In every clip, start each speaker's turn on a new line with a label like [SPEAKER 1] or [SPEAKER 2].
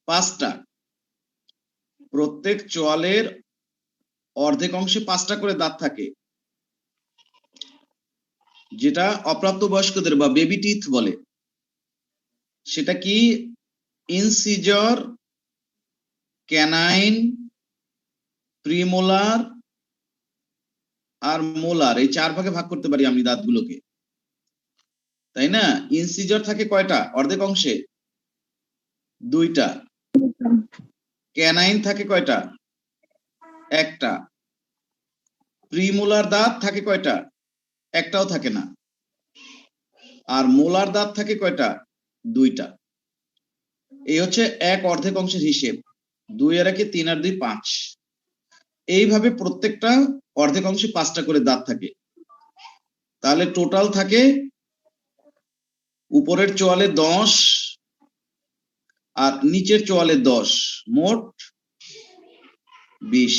[SPEAKER 1] 5টা, প্রত্যেক চোয়ালের অর্ধেক অংশে 5টা করে দাঁত থাকে, যেটা অপ্রাপ্তবয়স্কদের বা বেবি টিথ বলে। সেটা কি? ইনসিজর, ক্যানাইন, প্রিমোলার আর মোলার, এই 4 ভাগে ভাগ করতে পারি আমি দাঁতগুলোকে, তাই না? ইনসিজর থাকে কয়টা অর্ধেক অংশে? 2টা। ক্যানাইন থাকে কয়টা? 1টা। প্রিমোলার দাঁত থাকে কয়টা? 1টাও থাকে না। আর মোলার দাঁত থাকে কয়টা? 2টা। এই হচ্ছে এক অর্ধেক অংশের হিসেব। 2 আর 1 3 আর 2 5। এইভাবে প্রত্যেকটা অর্ধেক অংশে 5টা করে দাঁত থাকে। তাহলে টোটাল থাকে উপরের চোয়ালে 10 আর নিচের চোয়ালে 10, মোট 20।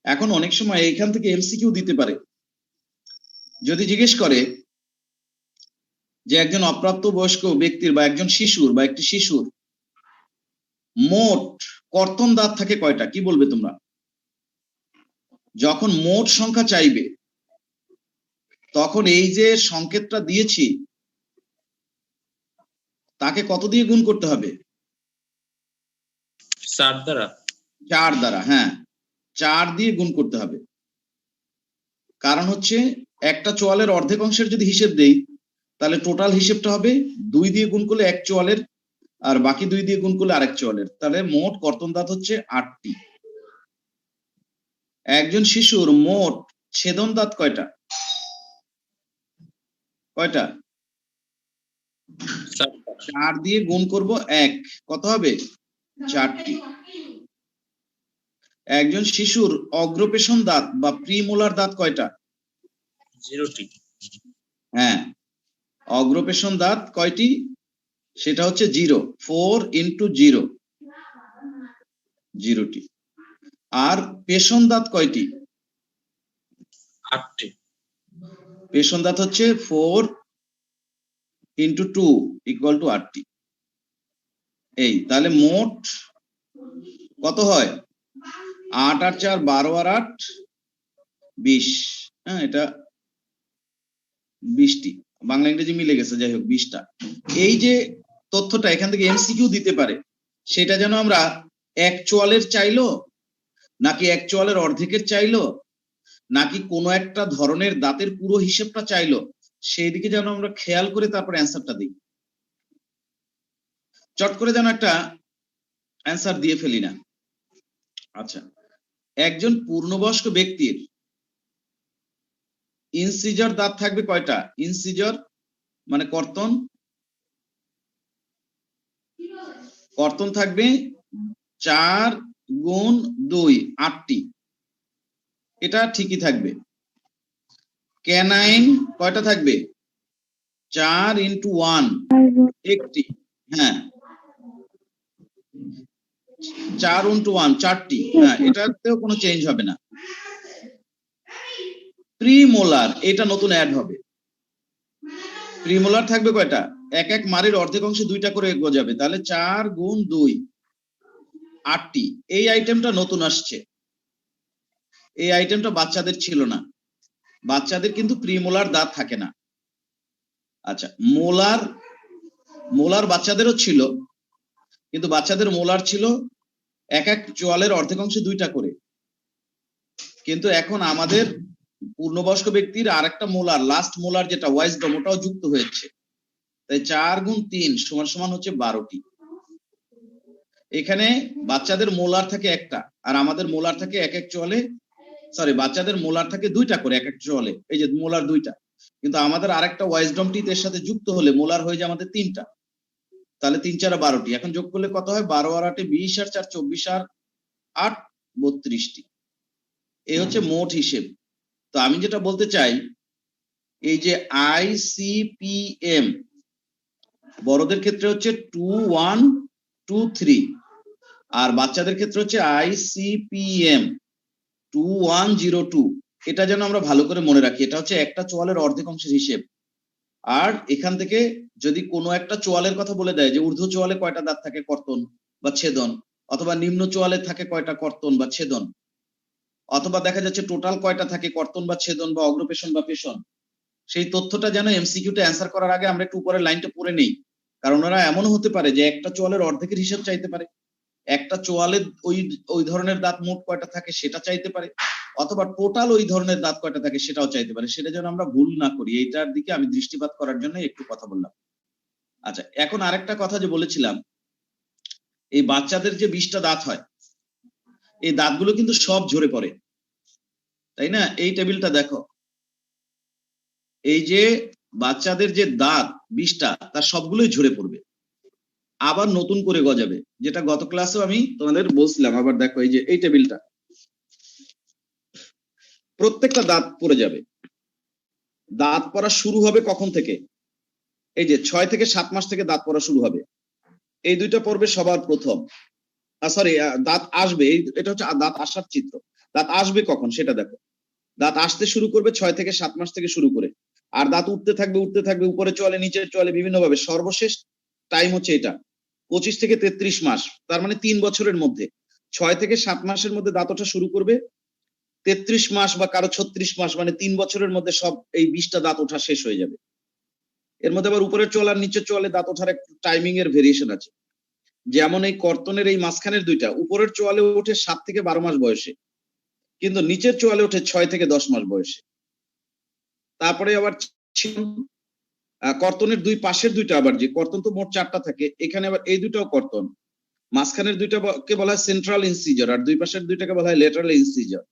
[SPEAKER 1] এখন অনেক সময় এইখান থেকে এমসিকিউ দিতে পারে। যদি জিজ্ঞেস করে যে একজন অপ্রাপ্তবয়স্ক ব্যক্তির বা একজন শিশুর বা একটি শিশুর মোট কর্তন দাঁত থাকে কয়টা, কি বলবে তোমরা? যখন মোট সংখ্যা চাইবে তখন এই যে সংকেতটা দিয়েছি তাকে কত দিয়ে গুণ করতে হবে?
[SPEAKER 2] 4 দ্বারা।
[SPEAKER 1] 4 দ্বারা, হ্যাঁ, 4 দিয়ে গুণ করতে হবে। কারণ হচ্ছে একটা চোয়ালের অর্ধেক অংশের যদি হিসেব দেই তাহলে টোটাল হিসেবটা হবে 2 দিয়ে গুণ করলে এক চোয়ালের, আর বাকি 2 দিয়ে গুণ করলে আরেক চোয়ালের। তাহলে মোট কর্তন দাঁত হচ্ছে 8টি। একজন শিশুর মোট ছেদন দাঁত কয়টা? কয়টা? 4 দিয়ে গুণ করব 1, কত হবে? 4টি। একজন শিশুর অগ্রপেশন দাঁত বা প্রিমোলার দাঁত কয়টা?
[SPEAKER 2] 0টি।
[SPEAKER 1] হ্যাঁ, অগ্রপেশন দাঁত কয়টি? সেটা হচ্ছে 0। 4 × 0, 0টি। আর পেশন দাঁত কয়টি?
[SPEAKER 2] 8টি।
[SPEAKER 1] পেশন দাঁত হচ্ছে 4 × 2 = 8টি। এই তাহলে মোট কত হয়? 8 আর 4 12 আর 8 20। হ্যাঁ, এটা 20টি। বাংলা ইংরেজি মিলে গেছে, যাই হোক 20টা। এই যে তথ্যটা এখান থেকে এমসিকিউ দিতে পারে, সেটা যেন আমরা এক চোয়ালের চাইলো নাকি এক চোয়ালের অর্ধেকের চাইলো নাকি কোনো একটা ধরনের দাঁতের পুরো হিসেবটা চাইলো, সেই দিকে যেন আমরা খেয়াল করে তারপর অ্যান্সারটা দিই। চট করে যেন একটা অ্যান্সার দিয়ে ফেলি না। আচ্ছা, একজন পূর্ণবয়স্ক ব্যক্তির ইনসিজর দাঁত থাকবে কয়টা? ইনসিজর মানে কর্তন, কর্তন থাকবে 4 × 2 8টি। এটা ঠিকই থাকবে। ক্যানাইন কয়টা থাকবে? 4 × 1 1টি। হ্যাঁ, 4 × 1 4টি। হ্যাঁ, এটাতেও কোনো চেঞ্জ হবে না। প্রিমোলার, এটা নতুন অ্যাড হবে। প্রিমোলার থাকবে কয়টা? এক এক মারির অর্ধেক অংশে 2টা করে গজাবে, তাহলে 4 × 2 8টি। এই আইটেমটা নতুন আসছে, এই আইটেমটা বাচ্চাদের ছিল না। বাচ্চাদের কিন্তু প্রিমোলার দাঁত থাকে না। আচ্ছা, মোলার বাচ্চাদেরও ছিল, কিন্তু বাচ্চাদের মোলার ছিল এক এক চোয়ালের অর্ধেক অংশে 2টা করে। কিন্তু এখন আমাদের পূর্ণবয়স্ক ব্যক্তির আরেকটা মোলার, লাস্ট মোলার যেটা ওয়াইজডম, ওটাও যুক্ত হয়েছে। তাই 4 × 3 = হচ্ছে 12টি। এখানে বাচ্চাদের মোলার থাকে একটা, আর আমাদের মোলার থাকে এক এক চোয়ালে, সরি, বাচ্চাদের মোলার থাকে 2টা করে এক এক চোয়ালে, এই যে মোলার 2টা। কিন্তু আমাদের আরেকটা ওয়াইজডম টিথ এর সাথে যুক্ত হলে মোলার হয়ে যায় আমাদের 3টা। তাহলে 3 × 4 = 12টি। এখন যোগ করলে কত হয়? 12 আর 8 20 আর 4 24 আর 8 32টি। এই হচ্ছে মোট হিসেব। তো আমি যেটা বলতে চাই, এই যে ICPM বড়দের ক্ষেত্রে হচ্ছে 2123 আর বাচ্চাদের ক্ষেত্রে হচ্ছে ICPM 2102। এটা যেন আমরা ভালো করে মনে রাখি। এটা হচ্ছে একটা চোয়ালের অর্ধেক অংশের হিসেব। আর এখান থেকে যদি কোনো একটা চোয়ালের কথা বলে দেয় যে ঊর্ধ্ব চোয়ালে কয়টা দাঁত থাকে কর্তন, বা ছেদন, অথবা নিম্ন চোয়ালে থাকে কয়টা কর্তন বা ছেদন, অথবা দেখা যাচ্ছে টোটাল কয়টা থাকে কর্তন বা ছেদন বা অগ্রপেশন বা পেশন। সেই তথ্যটা যেন এমসিকিউতে অ্যান্সার করার আগে আমরা একটু উপরের লাইনটা পড়ে নেই, কারণ ওরা এমনও হতে পারে যে একটা চোয়ালের অর্ধেকের হিসাব চাইতে পারে, একটা চোয়ালে ওই ওই ধরনের দাঁত মোট কয়টা থাকে সেটা চাইতে পারে, অথবা টোটাল ওই ধরনের দাঁত কয়টা থাকে সেটাও চাইতে পারে। সেটা যেন আমরা ভুল না করি, এইটার দিকে আমি দৃষ্টিপাত করার জন্য একটু কথা বললাম। আচ্ছা, এখন আরেকটা কথা যে বলেছিলাম, এই বাচ্চাদের যে 20টা দাঁত হয়, এই দাঁতগুলো কিন্তু সব ঝরে পড়ে, তাই না? এই টেবিলটা দেখো, এই যে বাচ্চাদের যে দাঁত 20টা, তার সবগুলোই ঝরে পড়বে, আবার নতুন করে গজাবে, যেটা গত ক্লাসেও আমি তোমাদের বলছিলাম। আবার দেখো, এই যে এই টেবিলটা, প্রত্যেকটা দাঁত পড়ে যাবে। দাঁত পড়া শুরু হবে কখন থেকে? এই যে 6 থেকে 7 মাস থেকে দাঁত পড়া শুরু হবে। এই দুইটা পড়বে সবার প্রথম। সরি, দাঁত আসবে, এটা হচ্ছে দাঁত আসার চিত্র। দাঁত আসবে কখন সেটা দেখো। দাঁত আসতে শুরু করবে 6 থেকে 7 মাস থেকে শুরু করে, আর দাঁত উঠতে থাকবে উঠতে থাকবে, উপরে চলে নিচে চলে বিভিন্ন ভাবে। সর্বশেষ টাইম হচ্ছে এটা 25 থেকে 33 মাস, তার মানে 3 বছরের মধ্যে 6 থেকে 7 মাসের মধ্যে দাঁত ওঠা শুরু করবে। 33 মাস বা কারো 36 মাস, মানে 3 বছরের মধ্যে সব এই 20টা দাঁত ওঠা শেষ হয়ে যাবে। এর মধ্যে আবার উপরের চোয়াল আর নিচের চোয়ালে দাঁত ওঠার একটু টাইমিং এর ভেরিয়েশন আছে। যেমন এই কর্তনের এই মাঝখানের দুইটা, উপরের চোয়ালে ওঠে 7 থেকে 12 মাস বয়সে, কিন্তু নিচের চোয়ালে ওঠে 6 থেকে 10 মাস বয়সে। তারপরে আবার কর্তনের দুই পাশের দুইটা, আবার যে কর্তন তো মোট 4টা থাকে, এখানে আবার এই দুটাও কর্তন। মাঝখানের দুইটা কে বলা হয় সেন্ট্রাল ইনসিজার, আর দুই পাশের দুইটাকে বলা হয় লেটারাল ইনসিজার।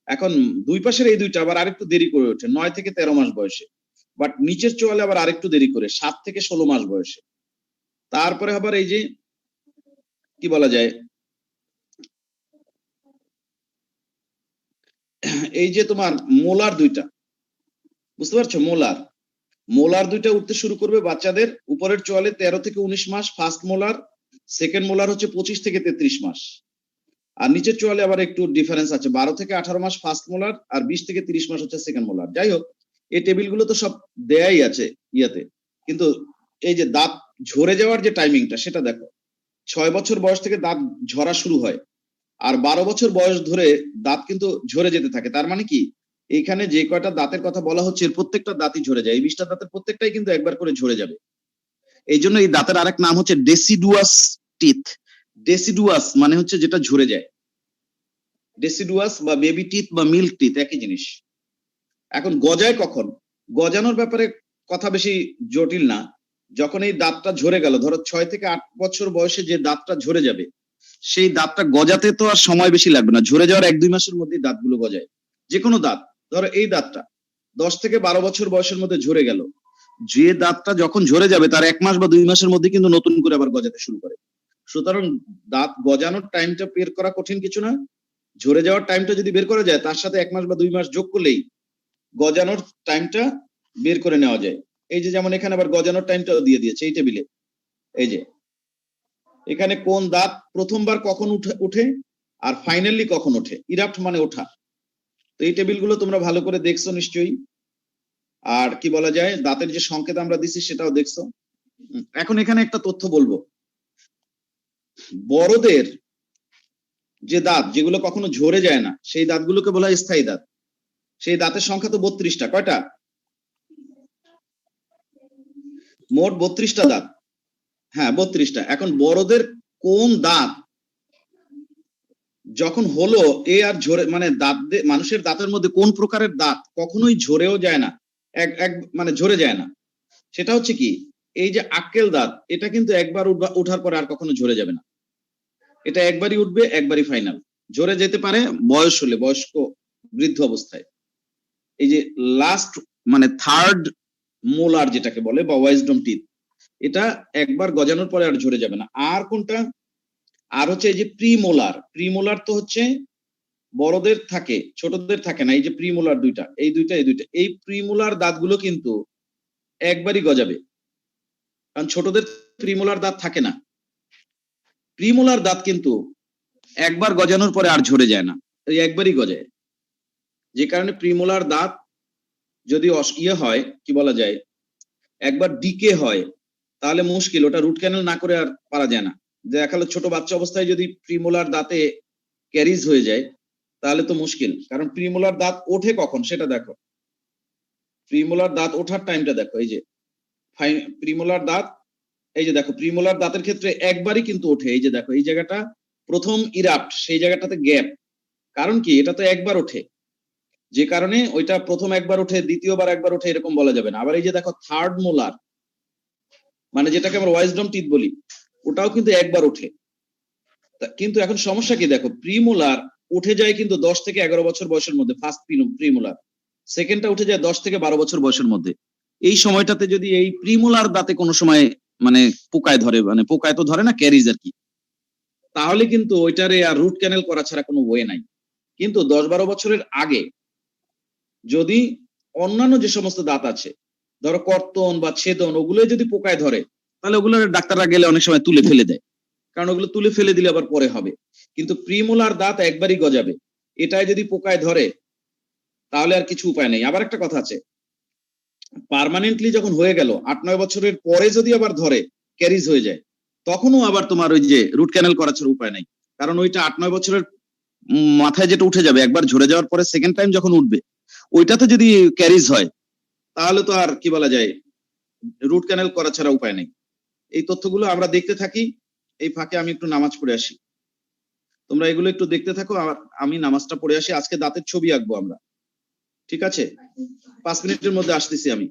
[SPEAKER 1] এখন দুই পাশের এই দুইটা আবার আরেকটু দেরি করে ওঠে 9 থেকে 13 মাস বয়সে, বাট নিচের চোয়ালে আবার আরেকটু দেরি করে 7 থেকে 16 মাস বয়সে। তারপরে আবার এই যে কি বলা যায়, এই যে তোমার মোলার দুইটা, বুঝতে পারছো? মোলার দুইটা উঠতে শুরু করবে বাচ্চাদের উপরের চোয়ালে 13 থেকে 19 মাস ফার্স্ট মোলার, সেকেন্ড মোলার হচ্ছে 25 থেকে 33 মাস। আর নিচের চোয়ালে আবার একটু ডিফারেন্স আছে, 12 থেকে 18 মাস ফার্স্ট মোলার, আর 20 থেকে 30 মাস হচ্ছে সেকেন্ড মোলার। যাই হোক, এই টেবিলগুলো তো সব দেয়াই আছে ইয়াতে, কিন্তু এই যে দাঁত ঝরে যাওয়ার যে টাইমিংটা সেটা দেখো। 6 বছর বয়স থেকে দাঁত ঝরা শুরু হয়, আর 12 বছর বয়স ধরে দাঁত কিন্তু ঝরে যেতে থাকে। তার মানে কি, এখানে যে কয়টা দাঁতের কথা বলা হচ্ছে এর প্রত্যেকটা দাঁতই ঝরে যায়। এই 20টা দাঁতের প্রত্যেকটাই কিন্তু একবার করে ঝরে যাবে। এই জন্য এই দাঁতের আরেক নাম হচ্ছে ডেসিডুয়াস টিথ। ডেসিডুয়াস মানে হচ্ছে যেটা ঝরে যায়। ডেসিডুয়াস বা বেবি টিথ বা মিল্ক টিথ একই জিনিস। এখন গজায় কখন? গজানোর ব্যাপারে কথা বেশি জটিল না। যখন এই দাঁতটা ঝরে গেল, ধরো 6 থেকে 8 বছর বয়সে যে দাঁতটা ঝরে যাবে, সেই দাঁতটা গজাতে তো আর সময় বেশি লাগবে না, ঝরে যাওয়ার 1-2 মাসের মধ্যেই দাঁতগুলো গজায়। যে কোনো দাঁত, ধরো এই দাঁতটা 10 থেকে 12 বছর বয়সের মধ্যে ঝরে গেল, যে দাঁতটা যখন ঝরে যাবে তার 1 মাস বা 2 মাসের মধ্যে কিন্তু নতুন করে আবার গজাতে শুরু করে। সুতরাং দাঁত গজানোর টাইমটা বের করা কঠিন কিছু না। ঝরে যাওয়ার টাইমটা যদি বের করা যায়, তার সাথে 1 মাস বা 2 মাস যোগ করলেই গজানোর টাইমটা বের করে নেওয়া যায়। এই যে যেমন এখানে আবার গজানোর টাইমটাও দিয়ে দিয়েছে এই টেবিলে। এই যে এখানে কোন দাঁত প্রথমবার কখন উঠে আর ফাইনালি কখন ওঠে, ইরাপ্ট মানে ওঠা। তো এই টেবিলগুলো তোমরা ভালো করে দেখছো নিশ্চয়ই। আর কি বলা যায়, দাঁতের যে সংকেত আমরা দিছি সেটাও দেখছো। এখন এখানে একটা তথ্য বলবো, বড়দের যে দাঁত যেগুলো কখনো ঝরে যায় না, সেই দাঁতগুলোকে বলা হয় স্থায়ী দাঁত। সেই দাঁতের সংখ্যা তো 32টা। কয়টা? মোট 32টা দাঁত। হ্যাঁ, 32টা। এখন বড়দের কোন দাঁত যখন হলো এ আর ঝরে, মানে দাঁত মানুষের দাঁতের মধ্যে কোন প্রকারের দাঁত কখনোই ঝরেও যায় না, এক মানে ঝরে যায় না, সেটা হচ্ছে কি, এই যে আক্কেল দাঁত, এটা কিন্তু একবার ওঠার পরে আর কখনো ঝরে যাবে না। এটা একবারই উঠবে, একবারই ফাইনাল। ঝরে যেতে পারে বয়স হলে, বয়স্ক বৃদ্ধ অবস্থায়। এই যে লাস্ট মানে থার্ড মোলার যেটাকে বলে বা ওয়াইজডম টিথ, এটা একবার গজানোর পরে আর ঝরে যাবে না। আর কোনটা? আর হচ্ছে এই যে প্রিমোলার। প্রিমোলার তো হচ্ছে বড়দের থাকে, ছোটদের থাকে না। এই যে প্রিমোলার দুইটা, এই দুইটা এই প্রিমোলার দাঁতগুলো কিন্তু একবারই গজাবে, কারণ ছোটদের প্রিমোলার দাঁত থাকে না। প্রিমোলার দাঁত কিন্তু একবার গজানোর পরে আর ঝরে যায় না, এই একবারই গজায়। যে কারণে প্রিমোলার দাঁত যদি হয়, কি বলা যায়, একবার ডিকে হয়, তাহলে মুশকিল, ওটা রুট ক্যানেল না করে আর পারা যায় না। দেখা গেলো ছোট বাচ্চা অবস্থায় যদি প্রিমোলার দাঁতে ক্যারিজ হয়ে যায় তাহলে তো মুশকিল, কারণ প্রিমোলার দাঁত ওঠে কখন সেটা দেখো। প্রিমোলার দাঁত ওঠার টাইমটা দেখো, এই যে প্রিমোলার দাঁত, এই যে দেখো প্রিমোলার দাঁতের ক্ষেত্রে একবারই কিন্তু ওঠে। এই যে দেখো এই জায়গাটা প্রথম ইরাপ্ট, সেই জায়গাটাতে গ্যাপ। কারণ কি, এটা তো একবার ওঠে, যে কারণে ওইটা প্রথম একবার ওঠে, দ্বিতীয়বার একবার ওঠে এরকম বলা যাবে না। আবার এই যে দেখো থার্ড মোলার, মানে যেটাকে আমরা ওয়াইজডম টিথ বলি, ওটাও কিন্তু একবার ওঠে। কিন্তু এখন সমস্যা কি দেখো, প্রিমোলার উঠে যায় কিন্তু 10 থেকে 11 বছর বয়সের মধ্যে, ফার্স্ট প্রিমোলার। সেকেন্ডটা উঠে যায় 10 থেকে 12 বছর বয়সের মধ্যে। এই সময়টাতে যদি এই প্রিমোলার দাঁতে কোনো সময় মানে পোকায় ধরে, মানে পোকায় তো ধরে না, ক্যারিজ আর কি, তাহলে কিন্তু ওইটারে আর রুট ক্যানেল করা ছাড়া কোনো ওয়ে নাই। কিন্তু 10-12 বছরের আগে যদি অন্যান্য যে সমস্ত দাঁত আছে, ধরো কর্তন বা ছেদন, ওগুলো যদি পোকায় ধরে, তাহলে ওগুলো ডাক্তাররা গেলে অনেক সময় তুলে ফেলে দেয়, কারণ ওগুলো তুলে ফেলে দিলে আবার পরে হবে। কিন্তু প্রিমোলার দাঁত একবারই গজাবে, এটাই যদি পোকায় ধরে তাহলে আর কিছু উপায় নেই। আবার একটা কথা আছে, পার্মানেন্টলি যখন হয়ে গেল 8-9 বছরের পরে যদি আবার ধরে ক্যারিজ হয়ে যায়, তখনও আবার তোমার ওই যে রুট ক্যানেল করা ছাড়া উপায় নাই। কারণ ওইটা 8-9 বছরের মাথায় যেটা উঠে যাবে, একবার ঝরে যাওয়ার পরে সেকেন্ড টাইম যখন উঠবে, ওইটাতে যদি ক্যারিজ হয় তাহলে তো আর কি বলা যায়, রুট ক্যানেল করা ছাড়া উপায় নেই। এই তথ্যগুলো আমরা দেখতে থাকি, এই ফাঁকে আমি একটু নামাজ পড়ে আসি। তোমরা এগুলো একটু দেখতে থাকো, আর আমি নামাজটা পড়ে আসি। আজকে দাঁতের ছবি আঁকবো আমরা, ঠিক আছে? 5 মিনিটের মধ্যে আসতেছি আমি।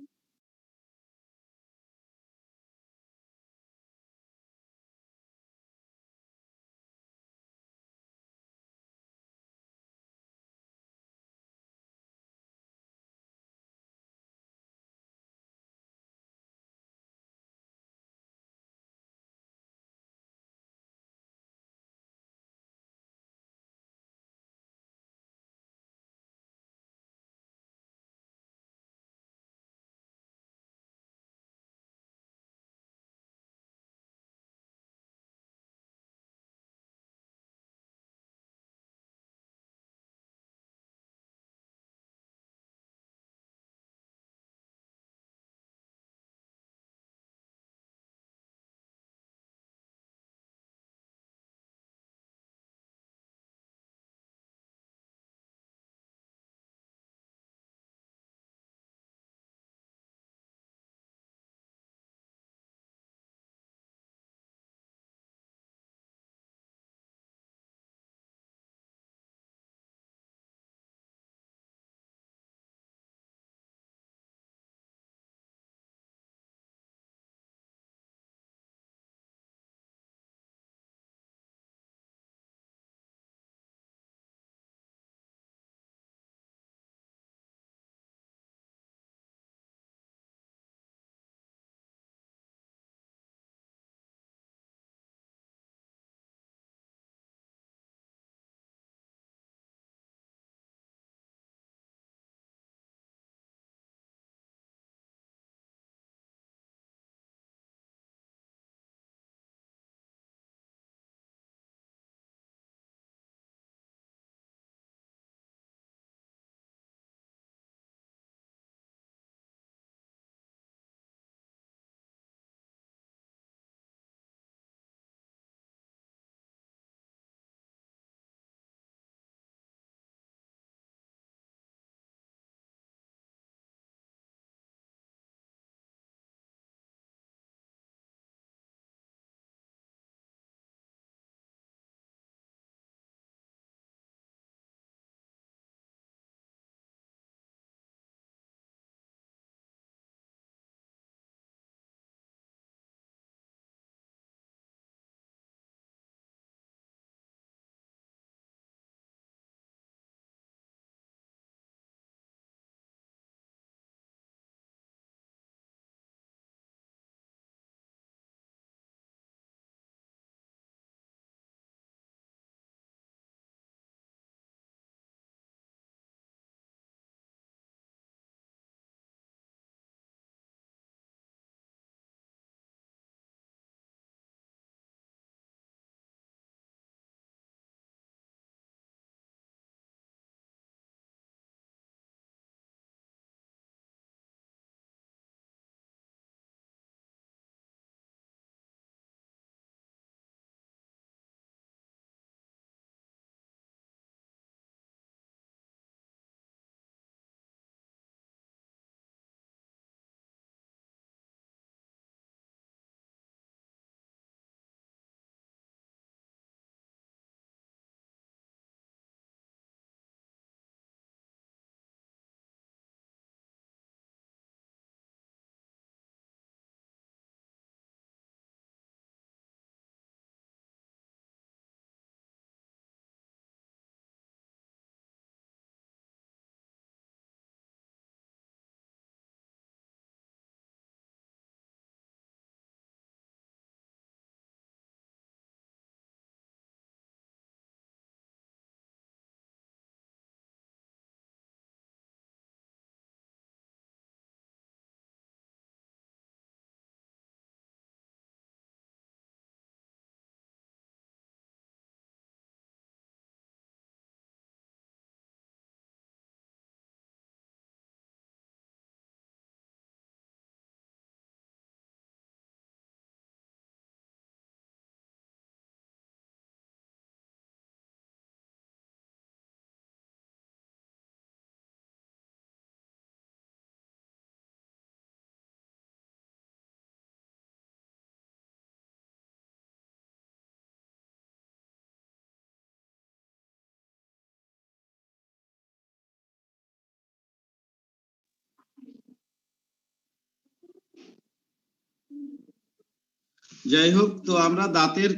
[SPEAKER 1] যাই হোক, তো আমরা দাঁতের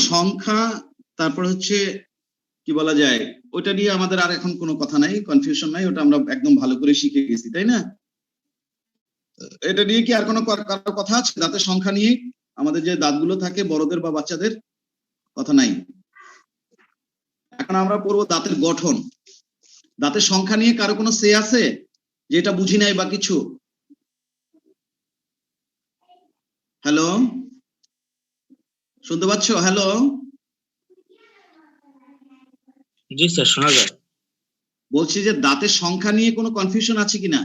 [SPEAKER 1] সংখ্যা, তারপর হচ্ছে কি বলা যায়, ওটা নিয়ে আমাদের আর এখন কোনো কথা নাই, কনফিউশন নাই, ওটা আমরা একদম ভালো করে শিখে গেছি, তাই না? এটা নিয়ে কি আর কোনো কারো কথা আছে? দাঁতের সংখ্যা নিয়ে, আমাদের যে দাঁতগুলো থাকে বড়দের বা বাচ্চাদের, কথা নাই। এখন আমরা পড়বো দাঁতের গঠন। দাঁতের সংখ্যা নিয়ে কারো কোনো সে আছে যে এটা বুঝি নাই বা কিছু? হ্যালো, শুনতে পাচ্ছ? হ্যালো,
[SPEAKER 2] জি স্যার, শোনা যায়।
[SPEAKER 1] বলছি যে দাঁতের সংখ্যা নিয়ে কোনো কনফিউশন আছে কিনা?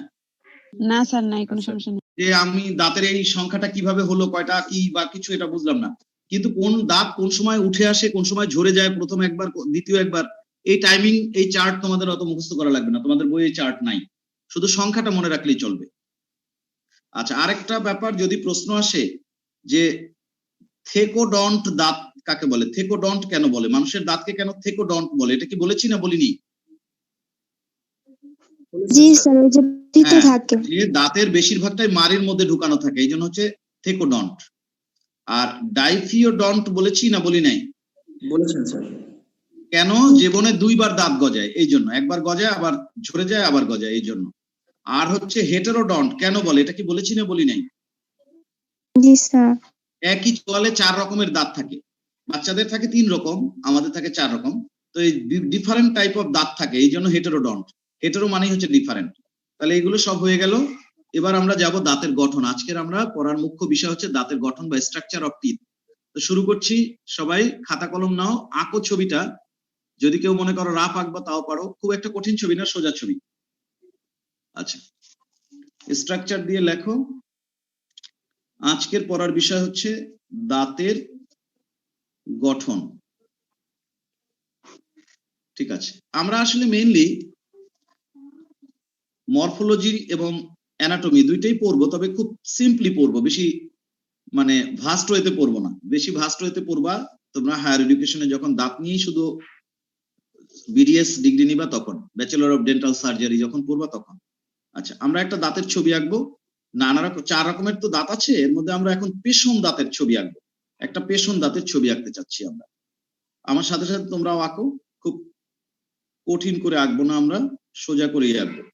[SPEAKER 3] না স্যার, নাই, কোনো সমস্যা নেই।
[SPEAKER 1] যে আমি দাঁতের এই সংখ্যাটা কিভাবে হলো, কয়টা কি বা কিছু, এটা বুঝলাম না। কিন্তু কোন দাঁত কোন সময় উঠে আসে, কোন সময় ঝরে যায়, প্রথম একবার দ্বিতীয় একবার, এই টাইমিং, এই চার্ট তোমাদের অত মুখস্থ করা লাগবে না, তোমাদের বইয়ে চার্ট নাই, শুধু সংখ্যাটা মনে রাখলেই চলবে। আচ্ছা, আরেকটা ব্যাপার, যদি প্রশ্ন আসে যে থেকোডন্ট দাঁত কাকে বলে, থেকোডন্ট কেন বলে, মানুষের দাঁতকে কেন থেকোডন্ট বলে, এটা কি বলেছি না বলিনি?
[SPEAKER 4] জি স্যার, ওই যে ভিতরে
[SPEAKER 1] হ্যাঁ,
[SPEAKER 4] থাকে।
[SPEAKER 1] যে দাঁতের বেশিরভাগটাই মাড়ির মধ্যে ঢুকানো থাকে, এই জন্য হচ্ছে থেকোডন্ট। আর ডাইফিওডন্ট বলেছি না বলি নাই?
[SPEAKER 2] বলেছেন স্যার।
[SPEAKER 1] কেন? জীবনে দুইবার দাঁত গজায়, এই জন্য, একবার গজায় আবার ঝরে যায় আবার গজায়, এই জন্য। আর হচ্ছে হেটেরোডন্ট কেন বলে, এটা কি বলেছি না বলি নাই?
[SPEAKER 4] জি স্যার।
[SPEAKER 1] একই চোয়ালে 4 রকমের দাঁত থাকে, বাচ্চাদের থাকে 3 রকম, আমাদের থাকে 4 রকম। তো এই ডিফারেন্ট টাইপ অফ দাঁত থাকে, এই জন্য হেটেরোডন্ট। হেটেরো মানেই হচ্ছে ডিফারেন্ট। তাহলে এগুলো সব হয়ে গেল। এবার আমরা যাব দাঁতের গঠন। আজকের আমরা পড়ার মুখ্য বিষয় হচ্ছে দাঁতের গঠন বা স্ট্রাকচার অফ টিথ। তো শুরু করছি, সবাই খাতা কলম নাও, আঁকো ছবিটা। যদি কেউ মনে করো রাফ আঁকবা তাও পারো, খুব একটা কঠিন ছবি না, সোজা ছবি। আচ্ছা, স্ট্রাকচার দিয়ে লেখো। আজকের পড়ার বিষয় হচ্ছে দাঁতের গঠন। ঠিক আছে, আমরা আসলে মেইনলি মরফোলজি এবং অ্যানাটমি দুইটাই পড়বো, তবে খুব সিম্পলি পড়বো, বেশি মানে ভাস্ট ওয়েতে পড়বো না। বেশি ভাস্ট ওয়েতে পড়বা তোমরা হায়ার এডুকেশনে যখন দাঁত নিয়েই শুধু বিডিএস ডিগ্রি নিবা, তখন ব্যাচেলর অফ ডেন্টাল সার্জারি যখন পড়বা তখন। আচ্ছা, আমরা একটা দাঁতের ছবি আঁকবো। নানা রকম 4 রকমের তো দাঁত আছে, এর মধ্যে আমরা এখন পেষণ দাঁতের ছবি আঁকবো। একটা পেষণ দাঁতের ছবি আঁকতে চাচ্ছি আমরা। আমার সাথে সাথে তোমরাও আঁকো, খুব কঠিন করে আঁকবো না, আমরা সোজা করেই আঁকবো।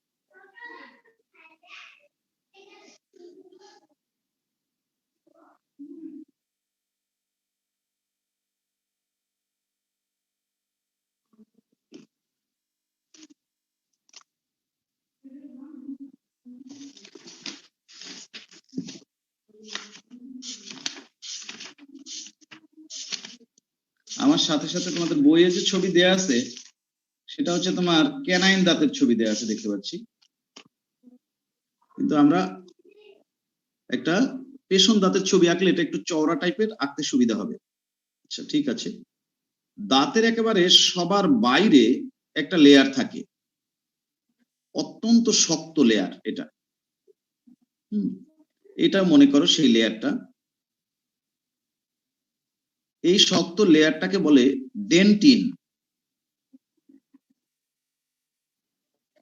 [SPEAKER 1] আমার সাথে সাথে তোমাদের বইয়ে যে ছবি দেয়া আছে সেটা হচ্ছে তোমার ক্যানাইন দাঁতের ছবি দেয়া আছে, দেখতে পাচ্ছি। কিন্তু আমরা একটা পেষণ দাঁতের ছবি আঁকলে এটা একটু চওড়া টাইপের, আঁকতে সুবিধা হবে। আচ্ছা, ঠিক আছে। দাঁতের একেবারে সবার বাইরে একটা লেয়ার থাকে, অত্যন্ত শক্ত লেয়ার এটা। এটা মনে করো সেই লেয়ারটা। এই শক্ত লেয়ারটাকে বলে ডেন্টিন,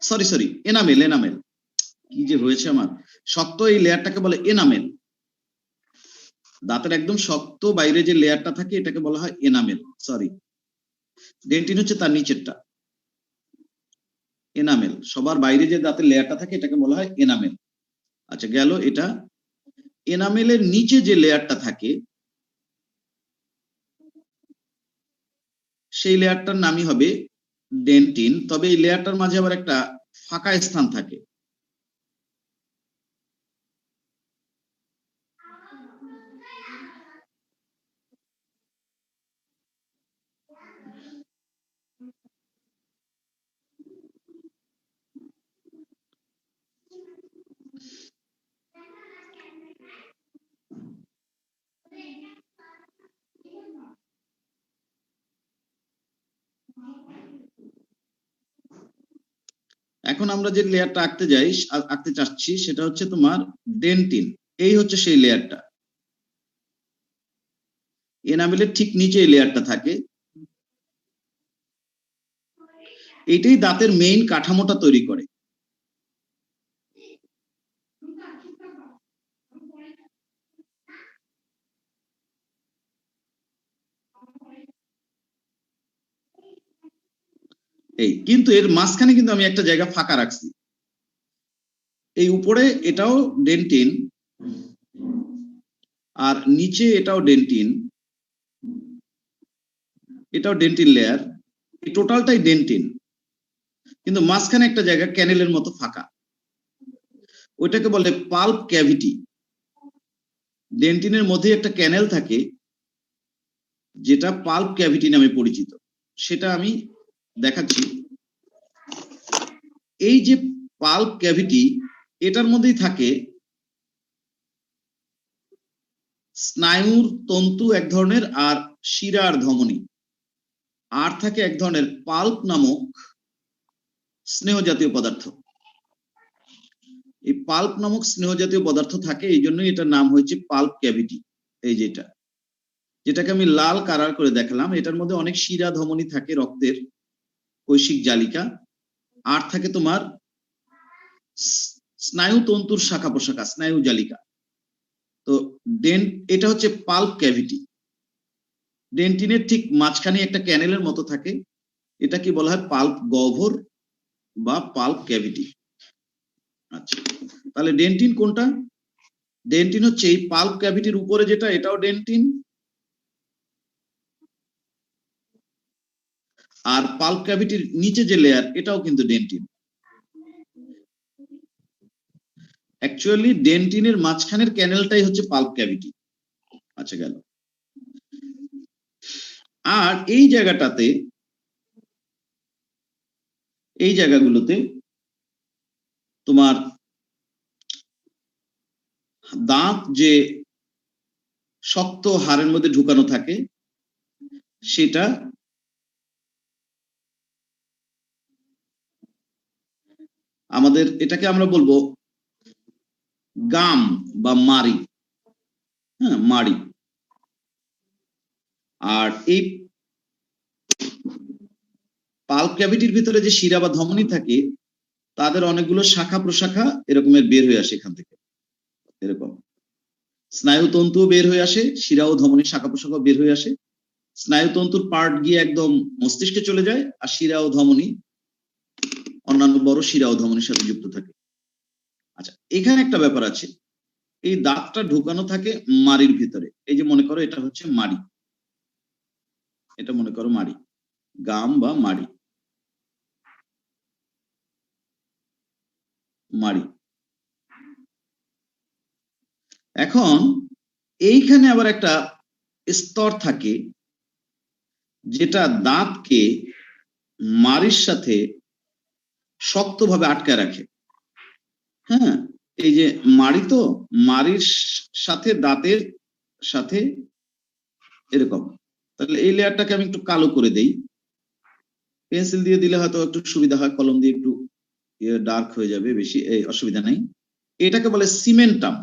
[SPEAKER 1] সরি এনামেল। এনামেল কি যে হয়েছে আমার, শক্ত এই লেয়ারটাকে বলে এনামেল। দাঁতের একদম শক্ত বাইরে যে লেয়ারটা থাকে এটাকে বলা হয় এনামেল। সরি, ডেন্টিন হচ্ছে তার নিচেরটা, এনামেল। সবার বাইরে যে দাঁতের লেয়ারটা থাকে এটাকে বলা হয় এনামেল। আচ্ছা, গেল এটা। এনামেলের নিচে যে লেয়ারটা থাকে সেই লেয়ারটার নামই হবে ডেন্টিন। তবে এই লেয়ারটার মাঝে আবার একটা ফাঁকা স্থান থাকে। এখন আমরা যে লেয়ারটা আঁকতে চাচ্ছি সেটা হচ্ছে তোমার ডেন্টিন। এই হচ্ছে সেই লেয়ারটা। এনামেলের ঠিক নিচে এই লেয়ারটা থাকে। এটাই দাঁতের মেইন কাঠামোটা তৈরি করে। এই কিন্তু এর মাঝখানে কিন্তু আমি একটা জায়গা ফাঁকা রাখছি, এই উপরে এটাও ডেন্টিন আর নিচে এটাও ডেন্টিন, এটাও ডেন্টিন লেয়ার, এই টোটালটাই ডেন্টিন, কিন্তু মাঝখানে একটা জায়গা ক্যানেলের মতো ফাঁকা, ওইটাকে বলে পাল্প ক্যাভিটি। ডেন্টিনের মধ্যে একটা ক্যানেল থাকে যেটা পাল্প ক্যাভিটি নামে পরিচিত, সেটা আমি দেখাচ্ছি। এই যে পাল্প ক্যাভিটি, এটার মধ্যেই থাকে স্নায়ুর তন্তু এক ধরনের, আর শিরা আর ধমনী, আর থাকে এক ধরনের পাল্প নামক স্নেহ জাতীয় পদার্থ। এই পাল্প নামক স্নেহ জাতীয় পদার্থ থাকে, এই জন্যই এটার নাম হয়েছে পাল্প ক্যাভিটি। এই যেটাকে আমি লাল কালার করে দেখালাম, এটার মধ্যে অনেক শিরা ধমনী থাকে, রক্তের কৈশিক জালিকা, আর থাকে তোমার স্নায়ু তন্তুর শাখা প্রশাখা, স্নায়ু জালিকা। তো এটা হচ্ছে পাল্প ক্যাভিটি। ডেন্টিনের ঠিক মাঝখানে একটা ক্যানেলের মতো থাকে, এটা কি বলা হয় পাল্প গহ্বর বা পাল্প ক্যাভিটি। আচ্ছা, তাহলে ডেন্টিন কোনটা? ডেন্টিন হচ্ছে এই পাল্প ক্যাভিটির উপরে যেটা, এটাও ডেন্টিন, আর পাল্প ক্যাভিটির নিচে যে লেয়ার, এটাও কিন্তু ডেন্টিন। অ্যাকচুয়ালি ডেন্টিনের মাঝখানের ক্যানেলটাই হচ্ছে পাল্প ক্যাভিটি। আচ্ছা, গেল। আর এই জায়গাটাতে, এই জায়গাগুলোতে তোমার দাঁত যে শক্ত হাড়ের মধ্যে ঢুকানো থাকে, সেটা আমাদের, এটাকে আমরা বলবো গাম বা মাড়ি। হ্যাঁ, মাড়ি। আর এই পাল্প ক্যাভিটির ভিতরে যে শিরা বা ধমনী থাকে, তাদের অনেকগুলো শাখা প্রশাখা এরকমের বের হয়ে আসে এখান থেকে, এরকম স্নায়ুতন্তুও বের হয়ে আসে, শিরা ও ধমনী শাখা প্রশাখা বের হয়ে আসে। স্নায়ুতন্তুর পার্ট গিয়ে একদম মস্তিষ্কে চলে যায়, আর শিরা ও ধমনী অন্যান্য বড় শিরা ও ধমনীর সাথে যুক্ত থাকে। আচ্ছা, এখানে একটা ব্যাপার আছে, এই দাঁতটা ঢুকানো থাকে মাড়ির ভিতরে। এই যে মনে করো এটা হচ্ছে মাড়ি, এটা মনে করো মাড়ি, গাম বা মাড়ি, মাড়ি। এখন এইখানে আবার একটা স্তর থাকে যেটা দাঁতকে মাড়ির সাথে শক্তভাবে আটকে রাখে। হ্যাঁ, এই যে মাড়ি, তো মাড়ির সাথে দাঁতের সাথে এরকম। তাহলে এই লেয়ারটাকে আমি একটু কালো করে দেই, পেন্সিল দিয়ে দিলে হয়তো একটু সুবিধা হয়, কলম দিয়ে একটু ডার্ক হয়ে যাবে বেশি, এই অসুবিধা নাই। এটাকে বলে সিমেন্টাম।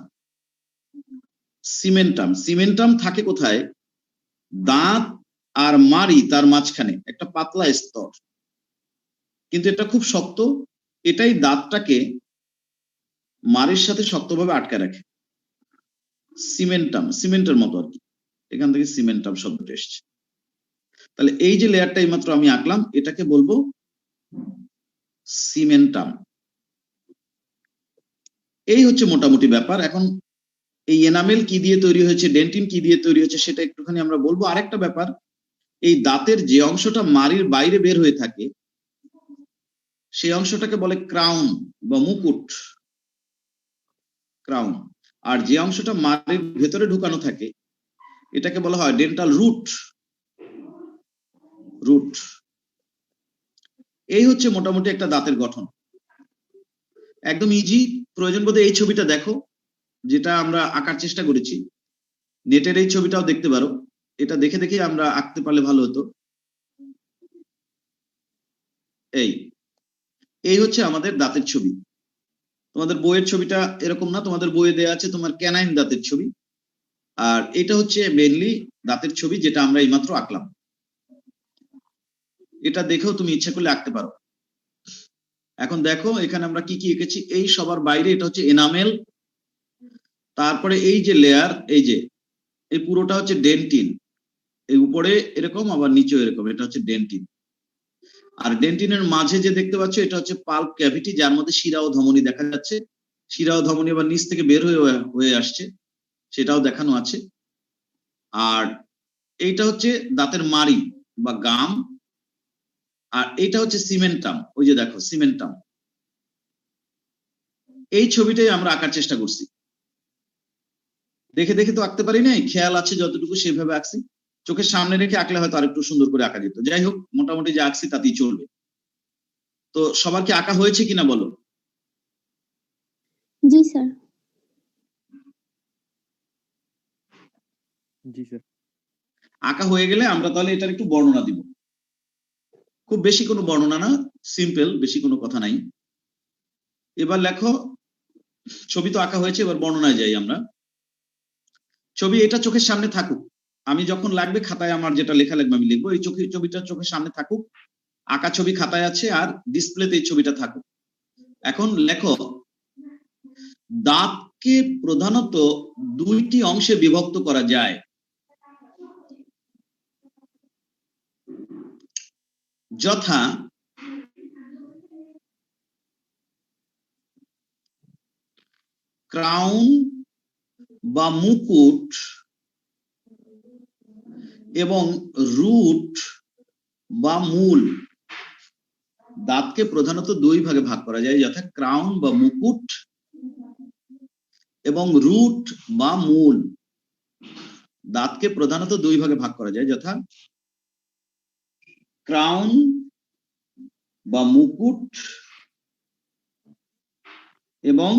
[SPEAKER 1] সিমেন্টাম, সিমেন্টাম থাকে কোথায়? দাঁত আর মাড়ি তার মাঝখানে একটা পাতলা স্তর, কিন্তু এটা খুব শক্ত, এটাই দাঁতটাকে মাড়ির সাথে শক্তভাবে আটকে রাখে। সিমেন্টাম, সিমেন্টের মতো আর কি, এখান থেকে সিমেন্টাম শব্দটা এসছে। তাহলে এই যে লেয়ারটা এইমাত্র আমি আঁকলাম, এটাকে বলবো সিমেন্টাম। এই হচ্ছে মোটামুটি ব্যাপার। এখন এই এনামেল কি দিয়ে তৈরি হয়েছে, ডেন্টিন কি দিয়ে তৈরি হয়েছে, সেটা একটুখানি আমরা বলবো। আরেকটা ব্যাপার, এই দাঁতের যে অংশটা মাড়ির বাইরে বের হয়ে থাকে, সেই অংশটাকে বলে ক্রাউন বা মুকুট, ক্রাউন। আর যে অংশটা মাড়ির ভেতরে ঢুকানো থাকে, এটাকে বলা হয় ডেন্টাল রুট, রুট। এই হচ্ছে মোটামুটি একটা দাঁতের গঠন, একদম ইজি। প্রয়োজন বোধে এই ছবিটা দেখো, যেটা আমরা আঁকার চেষ্টা করেছি। নেটের এই ছবিটাও দেখতে পারো, এটা দেখে দেখে আমরা আঁকতে পারলে ভালো হতো। এই হচ্ছে আমাদের দাঁতের ছবি। তোমাদের বইয়ের ছবিটা এরকম না, তোমাদের বইয়ে দেয়া আছে তোমার ক্যানাইন দাঁতের ছবি, আর এটা হচ্ছে মেইনলি দাঁতের ছবি যেটা আমরা এইমাত্র আঁকলাম। এটা দেখেও তুমি ইচ্ছা করলে আঁকতে পারো। এখন দেখো এখানে আমরা কি কি এঁকেছি। এই সবার বাইরে এটা হচ্ছে এনামেল, তারপরে এই যে লেয়ার, এই যে এই পুরোটা হচ্ছে ডেন্টিন, এই উপরে এরকম আবার নিচেও এরকম, এটা হচ্ছে ডেন্টিন। আর ডেন্টিনের মাঝে যে দেখতে পাচ্ছ এটা হচ্ছে পাল্প ক্যাভিটি, যার মধ্যে শিরা ও ধমনী দেখা যাচ্ছে। শিরা ও ধমনী আবার নিচ থেকে বের হয়ে আসছে, সেটাও দেখানো আছে। আর এইটা হচ্ছে দাঁতের মাড়ি বা গাম, আর এইটা হচ্ছে সিমেন্টাম। ওই যে দেখো সিমেন্টাম। এই ছবিটাই আমরা আঁকার চেষ্টা করছি। দেখে দেখে তো আঁকতে পারি নাই, খেয়াল আছে যতটুকু সেভাবে আঁকছি। চোখের সামনে রেখে আঁকলে হয়তো আরেকটু সুন্দর করে আঁকা যেত। যাই হোক, মোটামুটি যা আঁকছি তাতেই চলবে। তো সবার কি আঁকা হয়েছে কিনা বলো?
[SPEAKER 4] জি স্যার।
[SPEAKER 5] জি স্যার।
[SPEAKER 1] আঁকা হয়ে গেলে আমরা তাহলে এটার একটু বর্ণনা দিব। খুব বেশি কোনো বর্ণনা না, সিম্পল, বেশি কোনো কথা নাই। এবার লেখো, ছবি তো আঁকা হয়েছে, এবার বর্ণনায় যাই আমরা। ছবি এটা চোখের সামনে থাকুক, আমি যখন লাগবে খাতায় আমার যেটা লেখা লাগবে আমি লিখবো। এই ছবিটা চোখের সামনে থাকুক, আঁকা ছবি খাতায় আছে, আর ডিসপ্লেতে এই ছবিটা থাকুক। এখন লেখো, দাঁতকে প্রধানত দুইটি অংশে বিভক্ত করা যায়। যথা ক্রাউন বা মুকুট এবং রুট বা মূল। দাঁতকে প্রধানত দুই ভাগে ভাগ করা যায়, যথা ক্রাউন বা মুকুট এবং রুট বা মূল। দাঁতকে প্রধানত দুই ভাগে ভাগ করা যায়, যথা ক্রাউন বা মুকুট এবং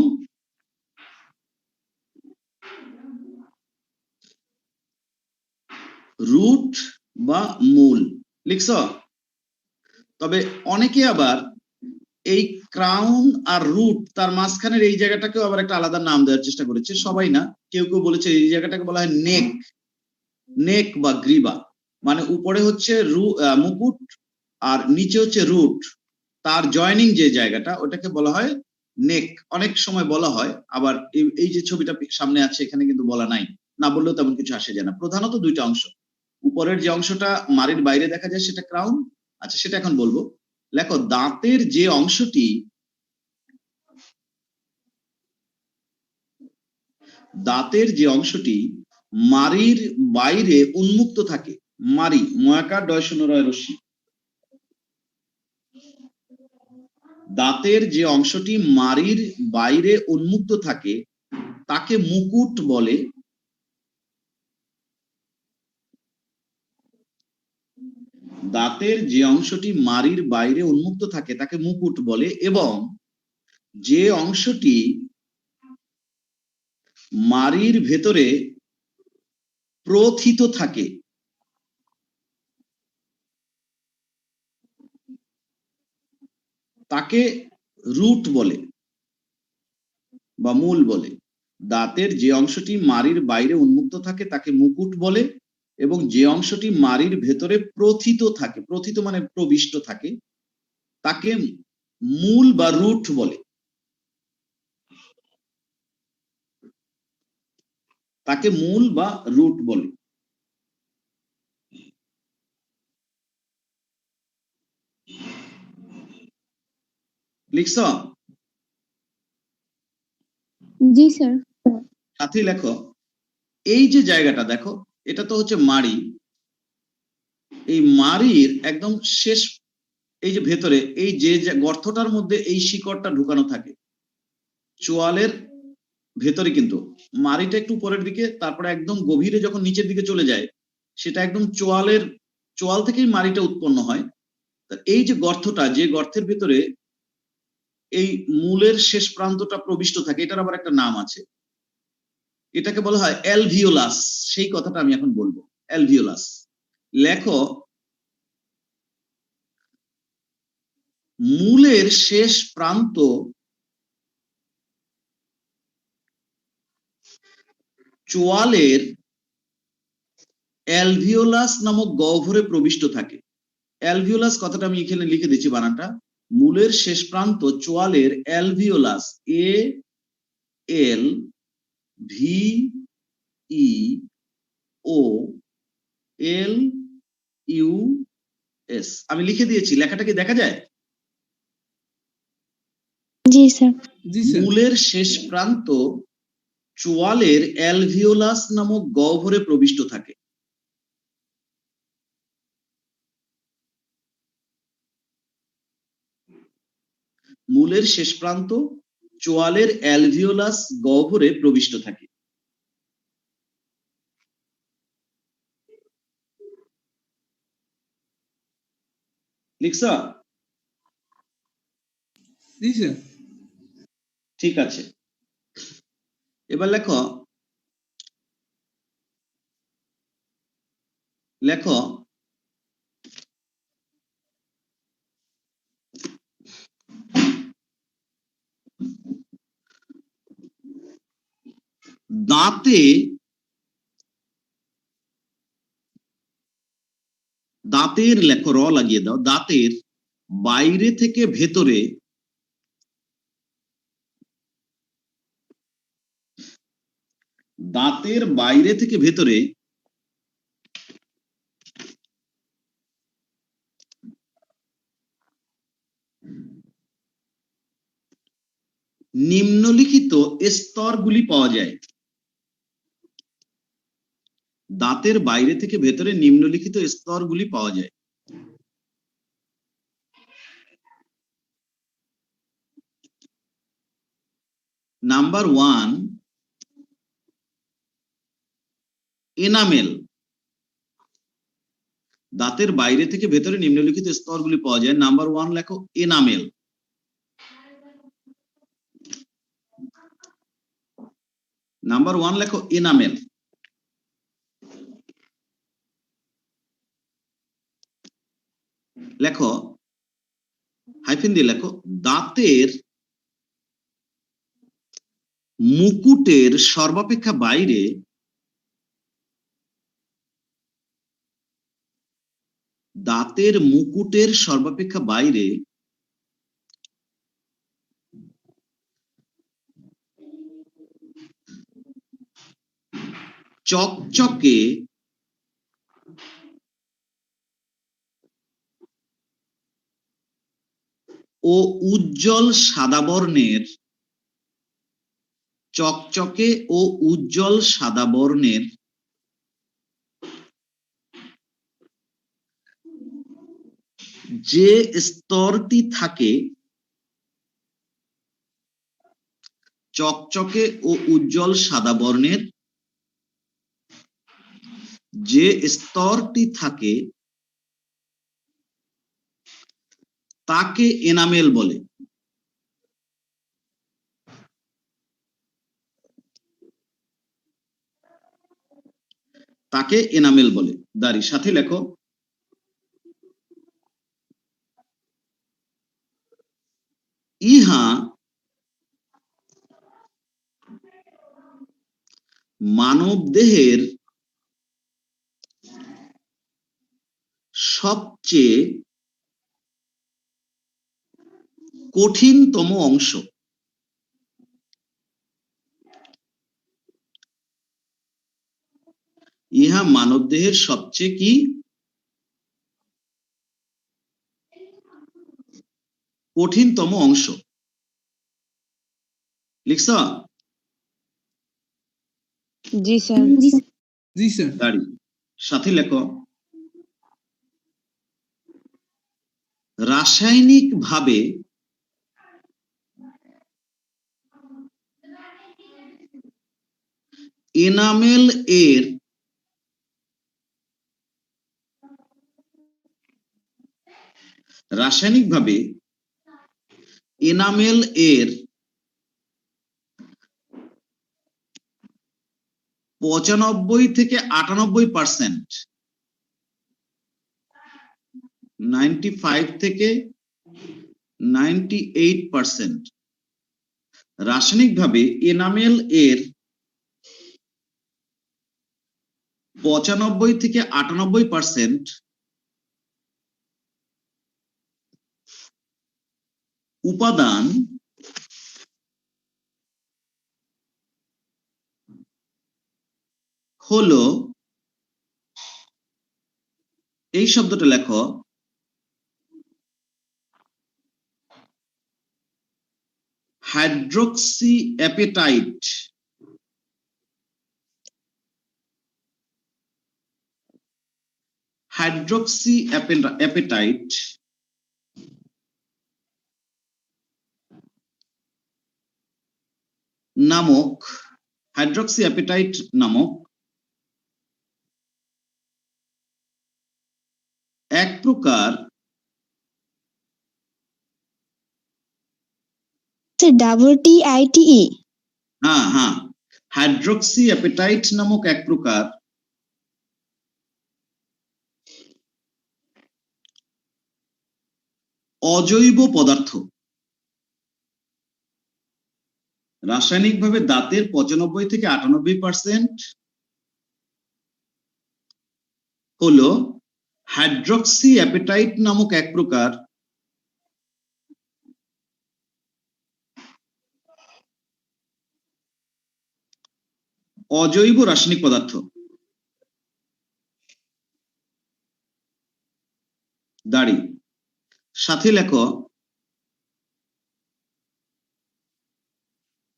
[SPEAKER 1] রুট বা মূল। লিখছ? তবে অনেকে আবার এই ক্রাউন আর রুট তার মাঝখানের এই জায়গাটাকেও আবার একটা আলাদা নাম দেওয়ার চেষ্টা করেছে, সবাই না, কেউ কেউ বলেছে এই জায়গাটাকে বলা হয় নেক, নেক বা গ্রীবা। মানে উপরে হচ্ছে মুকুট আর নিচে হচ্ছে রুট, তার জয়নিং যে জায়গাটা ওটাকে বলা হয় নেক। অনেক সময় বলা হয়, আবার এই যে ছবিটা সামনে আছে এখানে কিন্তু বলা নাই, না বললেও তেমন কিছু আসে যায় না। প্রধানত দুইটা অংশ, উপরের যে অংশটা মাড়ির বাইরে দেখা যায় সেটা ক্রাউন। আচ্ছা, সেটা এখন বলবো। লেখো, দাঁতের যে অংশটি মাড়ির বাইরে উন্মুক্ত থাকে, মাড়ি ময়াকার ডয় শূন্য রয় রশ্মি, দাঁতের যে অংশটি মাড়ির বাইরে উন্মুক্ত থাকে তাকে মুকুট বলে। দাঁতের যে অংশটি মাড়ির বাইরে উন্মুক্ত থাকে তাকে মুকুট বলে, এবং যে অংশটি মাড়ির ভেতরে প্রথিত থাকে তাকে রুট বলে বা মূল বলে। দাঁতের যে অংশটি মাড়ির বাইরে উন্মুক্ত থাকে তাকে মুকুট বলে, এবং যে অংশটি মাড়ির ভেতরে প্রথিত থাকে, প্রথিত মানে প্রবিষ্ট থাকে, তাকে মূল বা রুট বলে। তাকে মূল বা রুট বলে। লিখছ?
[SPEAKER 4] জি স্যার।
[SPEAKER 1] সাথে লেখো, এই যে জায়গাটা দেখো, এটা তো হচ্ছে মাড়ি। এই মাড়ির একদম শেষ, এই যে ভেতরে এই যে গর্তটার মধ্যে এই শিকড়টা ঢুকানো থাকে চোয়ালের ভেতরে, কিন্তু মাড়িটা একটু উপরের দিকে, তারপরে একদম গভীরে যখন নিচের দিকে চলে যায় সেটা একদম চোয়াল থেকেই মাড়িটা উৎপন্ন হয়। এই যে গর্তটা, যে গর্তের ভেতরে এই মূলের শেষ প্রান্তটা প্রবিষ্ট থাকে, এটার আবার একটা নাম আছে, এটাকে বলা হয় অ্যালভিওলাস। সেই কথাটা আমি এখন বলবো, অ্যালভিওলাস। লেখো, মূলের শেষ প্রান্ত চোয়ালের অ্যালভিওলাস নামক গহ্বরে প্রবিষ্ট থাকে। অ্যালভিওলাস কথাটা আমি এখানে লিখে দিচ্ছি বানানটা। মূলের শেষ প্রান্ত চোয়ালের অ্যালভিওলাস, এ এল ভি ই ও এল ইউ এস আমি লিখে দিয়েছি, লেখাটা কি দেখা যায়?
[SPEAKER 4] জি স্যার।
[SPEAKER 1] মূলের শেষ প্রান্ত চোয়ালের অ্যালভিওলাস নামক গহ্বরে প্রবিষ্ট থাকে। মূলের শেষ প্রান্ত চোয়ালের অ্যালভিওলাস গহ্বরে প্রবিষ্ট থাকে। লিখছ? ঠিক আছে, এবার লেখো লেখো দাঁতের লেখো, র লাগিয়ে দাও, দাঁতের বাইরে থেকে ভেতরে দাঁতের বাইরে থেকে ভেতরে নিম্নলিখিত স্তরগুলি পাওয়া যায়। দাঁতের বাইরে থেকে ভেতরে নিম্নলিখিত স্তরগুলি পাওয়া যায়। Number 1, enamel. দাঁতের বাইরে থেকে ভেতরে নিম্নলিখিত স্তরগুলি পাওয়া যায়। নাম্বার 1 লেখো এনামেল। নাম্বার 1 লেখো এনামেল। লেখো হাইফেন দিয়ে লেখো দাঁতের মুকুটের সর্বাপেক্ষা বাইরে দাঁতের মুকুটের সর্বাপেক্ষা বাইরে চকচকে ও উজ্জ্বল সাদা বর্ণের চকচকে ও উজ্জ্বল সাদা বর্ণের যে স্তরটি থাকে, চকচকে ও উজ্জ্বল সাদা বর্ণের যে স্তরটি থাকে তাকে এনামেল বলে। তাকে এনামেল বলে। দাঁড়ি সাথে লেখো ইহা মানব দেহের সবচেয়ে কঠিনতম অংশ। ইহা মানব দেহের সবচেয়ে কি কঠিনতম অংশ। লিখছ?
[SPEAKER 3] জি স্যার।
[SPEAKER 1] দাঁড়ি সাথে লেখো রাসায়নিক ভাবে এনামেল এর রাসায়নিকভাবে এনামেল এর 95 থেকে 98%, 95 থেকে 98%, রাসায়নিকভাবে এনামেল এর 95 থেকে 98% উপাদান হলো, এই শব্দটা লেখো হাইড্রোক্সি অ্যাপেটাইট নামক এক প্রকার
[SPEAKER 4] WTITE
[SPEAKER 1] হ্যাঁ হাইড্রোক্সি অ্যাপেটাইট নামক এক প্রকার অজৈব পদার্থ রাসায়নিকভাবে দাঁতের 95 থেকে 98% হলো হাইড্রোক্সি অ্যাপেটাইট নামক এক প্রকার অজৈব রাসায়নিক পদার্থ। দাড়ি সাথে লেখো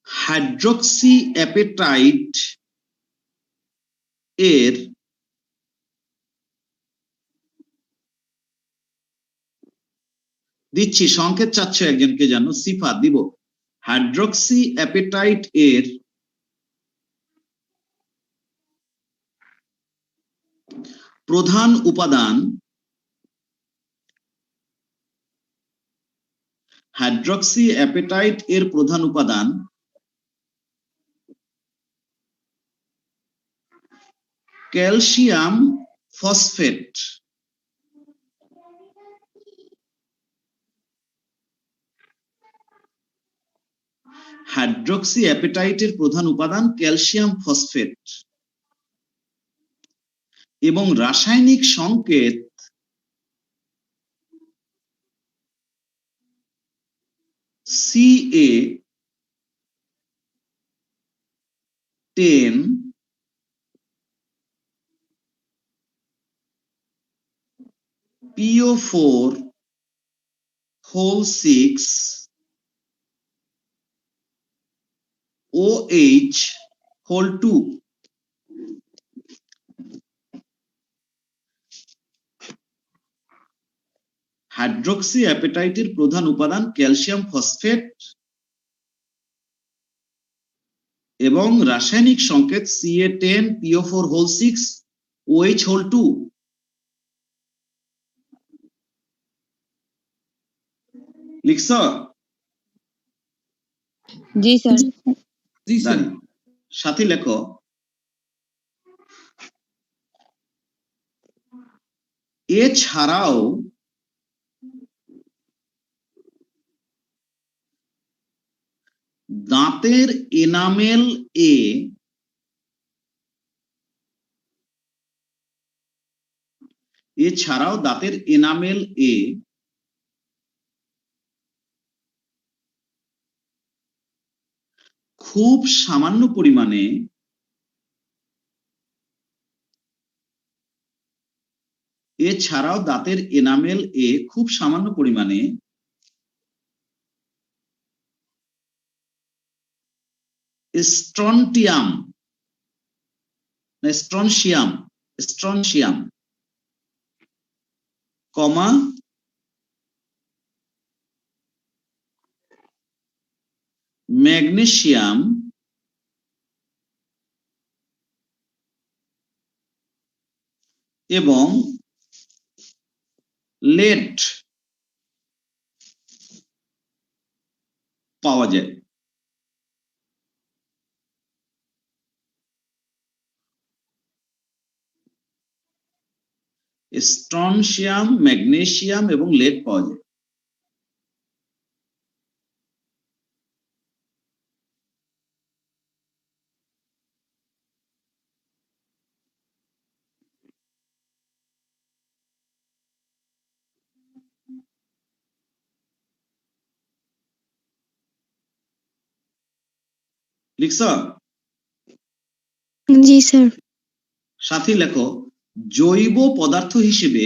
[SPEAKER 1] হাইড্রোক্সি অ্যাপেটাইট এর দিচ্ছি সংকেত চাচ্ছ একজনকে জানো সিফাত দিব। হাইড্রোক্সি অ্যাপেটাইট এর প্রধান উপাদান ক্যালসিয়াম ফসফেট। হাইড্রোক্সি অ্যাপেটাইটের প্রধান উপাদান ক্যালসিয়াম ফসফেট এবং রাসায়নিক সংকেত CA10 PO4 whole 6 OH whole 2। Hydroxy অ্যাপেটাইটের প্রধান উপাদান ক্যালসিয়াম ফসফেট এবং রাসায়নিক সংকেত CA10 PO4 whole 6 OH whole 2। লিখছ?
[SPEAKER 3] জি স্যার।
[SPEAKER 1] সাথে লেখো এছাড়াও দাঁতের এনামেল এ খুব সামান্য পরিমাণে স্ট্রনশিয়াম কমা ম্যাগনেসিয়াম এবং লেড পাওয়া যায়। স্ট্রনশিয়াম, ম্যাগনেসিয়াম এবং লেড পাওয়া যায়। লিখছ?
[SPEAKER 4] জি স্যার।
[SPEAKER 1] সাথে লেখো জৈব পদার্থ হিসেবে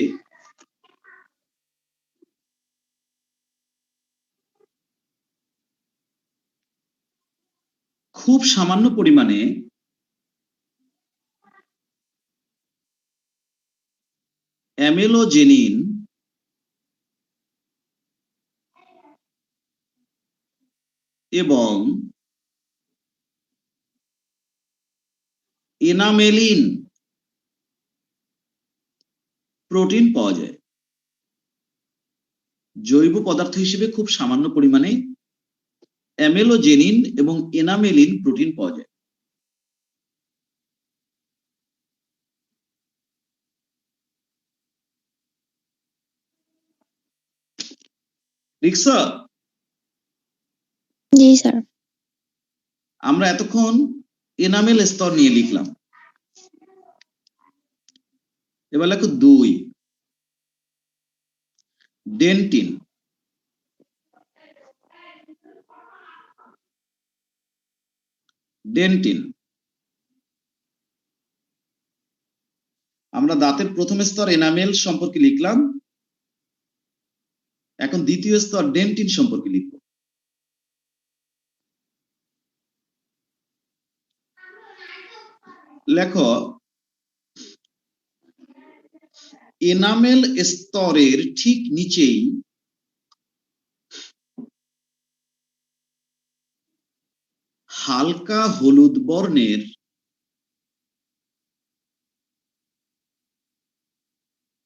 [SPEAKER 1] খুব সামান্য পরিমাণে অ্যামেলোজেনিন এবং এনামেলিন প্রোটিন পাওয়া যায়। জৈব পদার্থ হিসেবে খুব সামান্য পরিমাণে অ্যামেলোজেনিন এবং এনামেলিন প্রোটিন পাওয়া যায়। লিখছো?
[SPEAKER 4] জি স্যার।
[SPEAKER 1] আমরা এতক্ষণ এনামেল স্তর নিয়ে লিখলাম, এবার লেখো 2 ডেন্টিন। ডেন্টিন আমরা দাঁতের প্রথম স্তর এনামেল সম্পর্কে লিখলাম, এখন দ্বিতীয় স্তর ডেন্টিন সম্পর্কে লিখব। লেখো এনামেল স্তরের ঠিক নিচেই হালকা হলুদ বর্ণের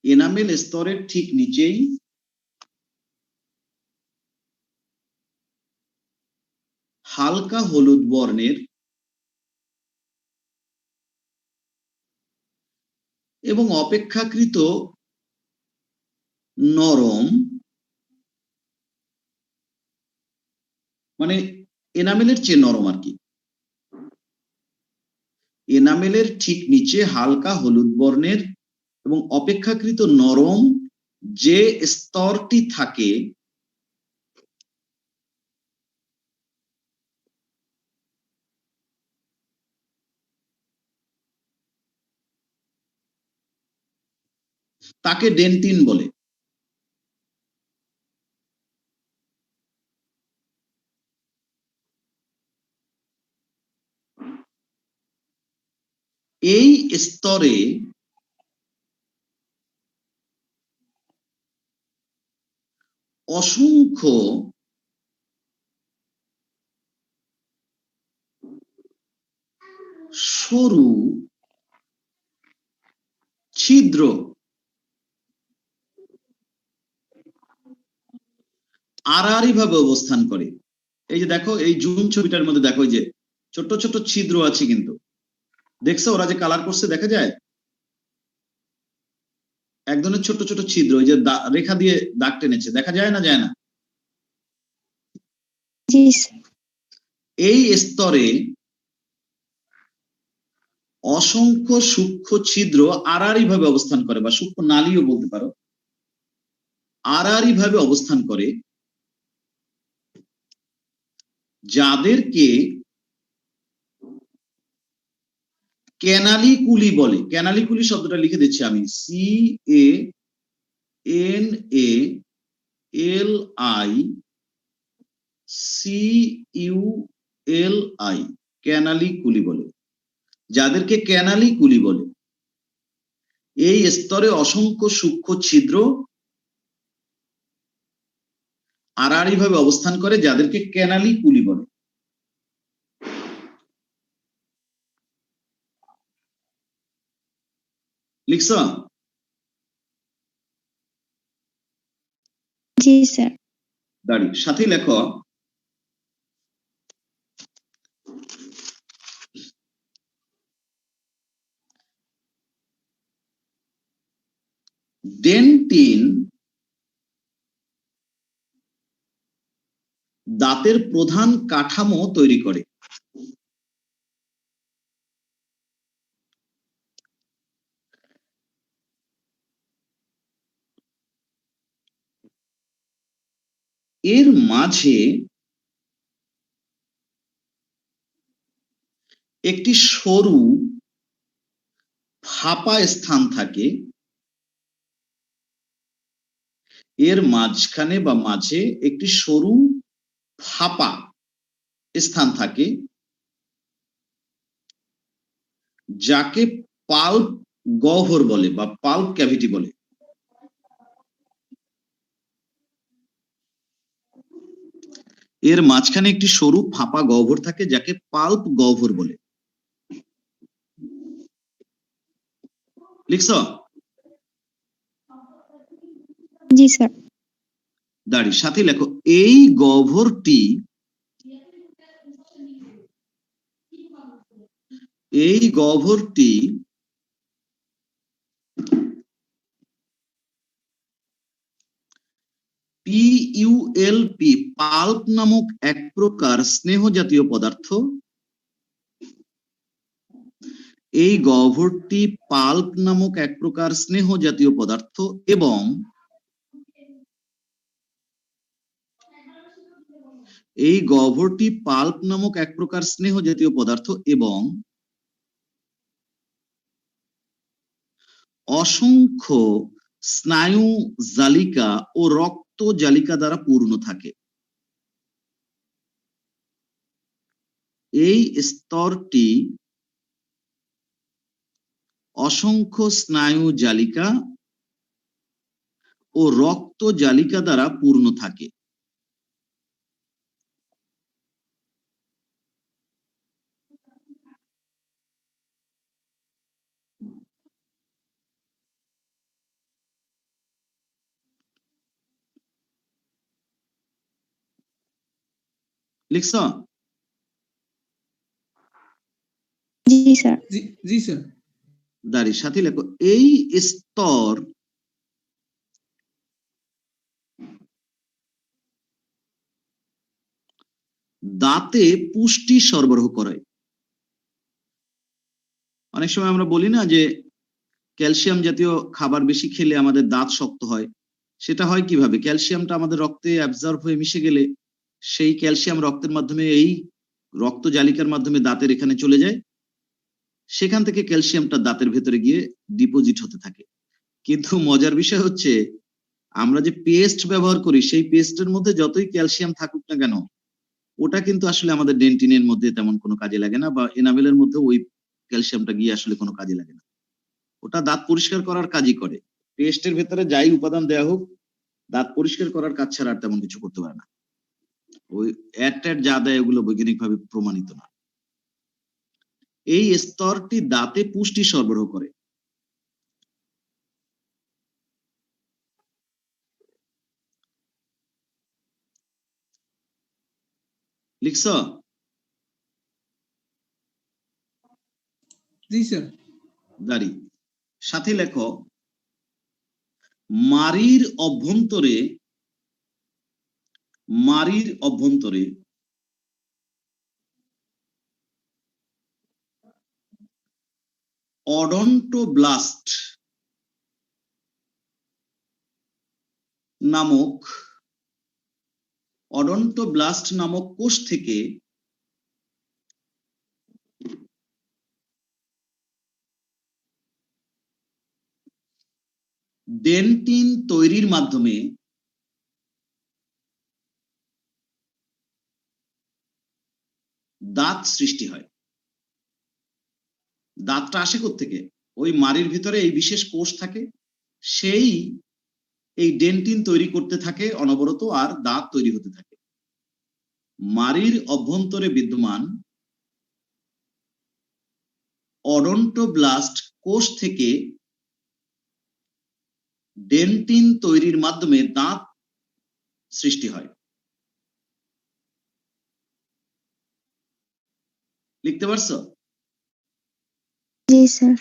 [SPEAKER 1] এনামেল স্তরের ঠিক নিচেই হালকা হলুদ বর্ণের এবং অপেক্ষাকৃত নরম, মানে এনামেলের চেয়ে নরম আর কি, এনামেলের ঠিক নিচে হালকা হলুদ বর্ণের এবং অপেক্ষাকৃত নরম যে স্তরটি থাকে তাকে ডেন্টিন বলে। এই স্তরে অসংখ্য সরু ছিদ্র আড়াআড়ি ভাবে অবস্থান করে। এই যে দেখো, এই জুম ছবিটার মধ্যে দেখো, এই যে ছোট ছোট ছিদ্র আছে, কিন্তু দেখছো ওরা যে কালার করছে দেখা যায় এক ধরনের ছোট ছোট ছিদ্র, ওই যে রেখা দিয়ে দাগ টেনেছে, দেখা যায় না, যায় না?
[SPEAKER 4] জি স্যার।
[SPEAKER 1] এই স্তরে অসংখ্য সূক্ষ্ম ছিদ্র আড়াআড়ি ভাবে অবস্থান করে, বা সূক্ষ্ম নালীও বলতে পারো, আড়াআড়ি ভাবে অবস্থান করে, যাদেরকে ক্যানালিকুলি বলে। ক্যানালিকুলি শব্দটা লিখে দিচ্ছি আমি, CANALICULI, ক্যানালিকুলি বলে, যাদেরকে ক্যানালিকুলি বলে। এই স্তরে অসংখ্য সূক্ষ্ম ছিদ্র আড়াআড়ি ভাবে অবস্থান করে, যাদেরকে ক্যানালিকুলি বলে। লিখছো?
[SPEAKER 4] জি স্যার।
[SPEAKER 1] দাঁড়ি সাথে লেখো ডেন্টিন দাঁতের প্রধান কাঠামো তৈরি করে। এর মাঝে একটি সরু ফাঁপা স্থান থাকে, এর মাঝখানে বা মাঝে একটি সরু ফাঁপা স্থান থাকে, যাকে পাল্প গহ্বর বলে বা পাল্প ক্যাভিটি বলে। এর মাঝখানে একটি সরু ফাঁপা গহ্বর থাকে যাকে পাল্প গহ্বর বলে। লিখছ?
[SPEAKER 4] জি স্যার।
[SPEAKER 1] দাঁড়ি সাথে লেখো এই গহ্বরটি পিইউএলপি পাল্প নামক এক প্রকার স্নেহ জাতীয় পদার্থ। এই গহ্বরটি পাল্প নামক এক প্রকার স্নেহ জাতীয় পদার্থ এবং এই গহ্বরটি পাল্প নামক এক প্রকার স্নেহ জাতীয় পদার্থ এবং অসংখ্য স্নায়ু জালিকা ও রক্ত জালিকা দ্বারা পূর্ণ থাকে। এই স্তরটি অসংখ্য স্নায়ু জালিকা ও রক্ত জালিকা দ্বারা পূর্ণ থাকে। লিখছ?
[SPEAKER 4] জি স্যার।
[SPEAKER 2] জি স্যার।
[SPEAKER 1] দাঁড়ি সাথে লেখো এই স্তর দাঁতে পুষ্টি সরবরাহ করে। অনেক সময় আমরা বলি না যে ক্যালসিয়াম জাতীয় খাবার বেশি খেলে আমাদের দাঁত শক্ত হয়। সেটা হয় কিভাবে? ক্যালসিয়ামটা আমাদের রক্তে অ্যাবজর্ব হয়ে মিশে গেলে সেই ক্যালসিয়াম রক্তের মাধ্যমে এই রক্ত জালিকার মাধ্যমে দাঁতের এখানে চলে যায়, সেখান থেকে ক্যালসিয়ামটা দাঁতের ভেতরে গিয়ে ডিপোজিট হতে থাকে। কিন্তু মজার বিষয় হচ্ছে আমরা যে পেস্ট ব্যবহার করি সেই পেস্টের মধ্যে যতই ক্যালসিয়াম থাকুক না কেন ওটা কিন্তু আসলে আমাদের ডেন্টিনের মধ্যে তেমন কোনো কাজে লাগে না, বা এনামেলের মধ্যে ওই ক্যালসিয়ামটা গিয়ে আসলে কোনো কাজে লাগে না। ওটা দাঁত পরিষ্কার করার কাজই করে। পেস্টের ভেতরে যাই উপাদান দেওয়া হোক দাঁত পরিষ্কার করার কাজ ছাড়া আর তেমন কিছু করতে পারে না। ওই অ্যাড যা দেয় ওগুলো বৈজ্ঞানিকভাবে প্রমাণিত না। এই স্তরটি দাঁতে পুষ্টি সরবরাহ করে। লিখছ?
[SPEAKER 2] জি স্যার।
[SPEAKER 1] দাঁড়ি সাথে লেখো মাড়ির অভ্যন্তরে অডন্টোব্লাস্ট নামক কোষ থেকে ডেন্টিন তৈরির মাধ্যমে দাঁত সৃষ্টি হয়। দাঁতটা আসে কোত্থেকে? ওই মাড়ির ভিতরে এই বিশেষ কোষ থাকে, সেই এই ডেন্টিন তৈরি করতে থাকে অনবরত আর দাঁত তৈরি হতে থাকে। মাড়ির অভ্যন্তরে বিদ্যমান অডন্টোব্লাস্ট কোষ থেকে ডেন্টিন তৈরির মাধ্যমে দাঁত সৃষ্টি হয়। লিখতে পারছো?
[SPEAKER 4] জি স্যার।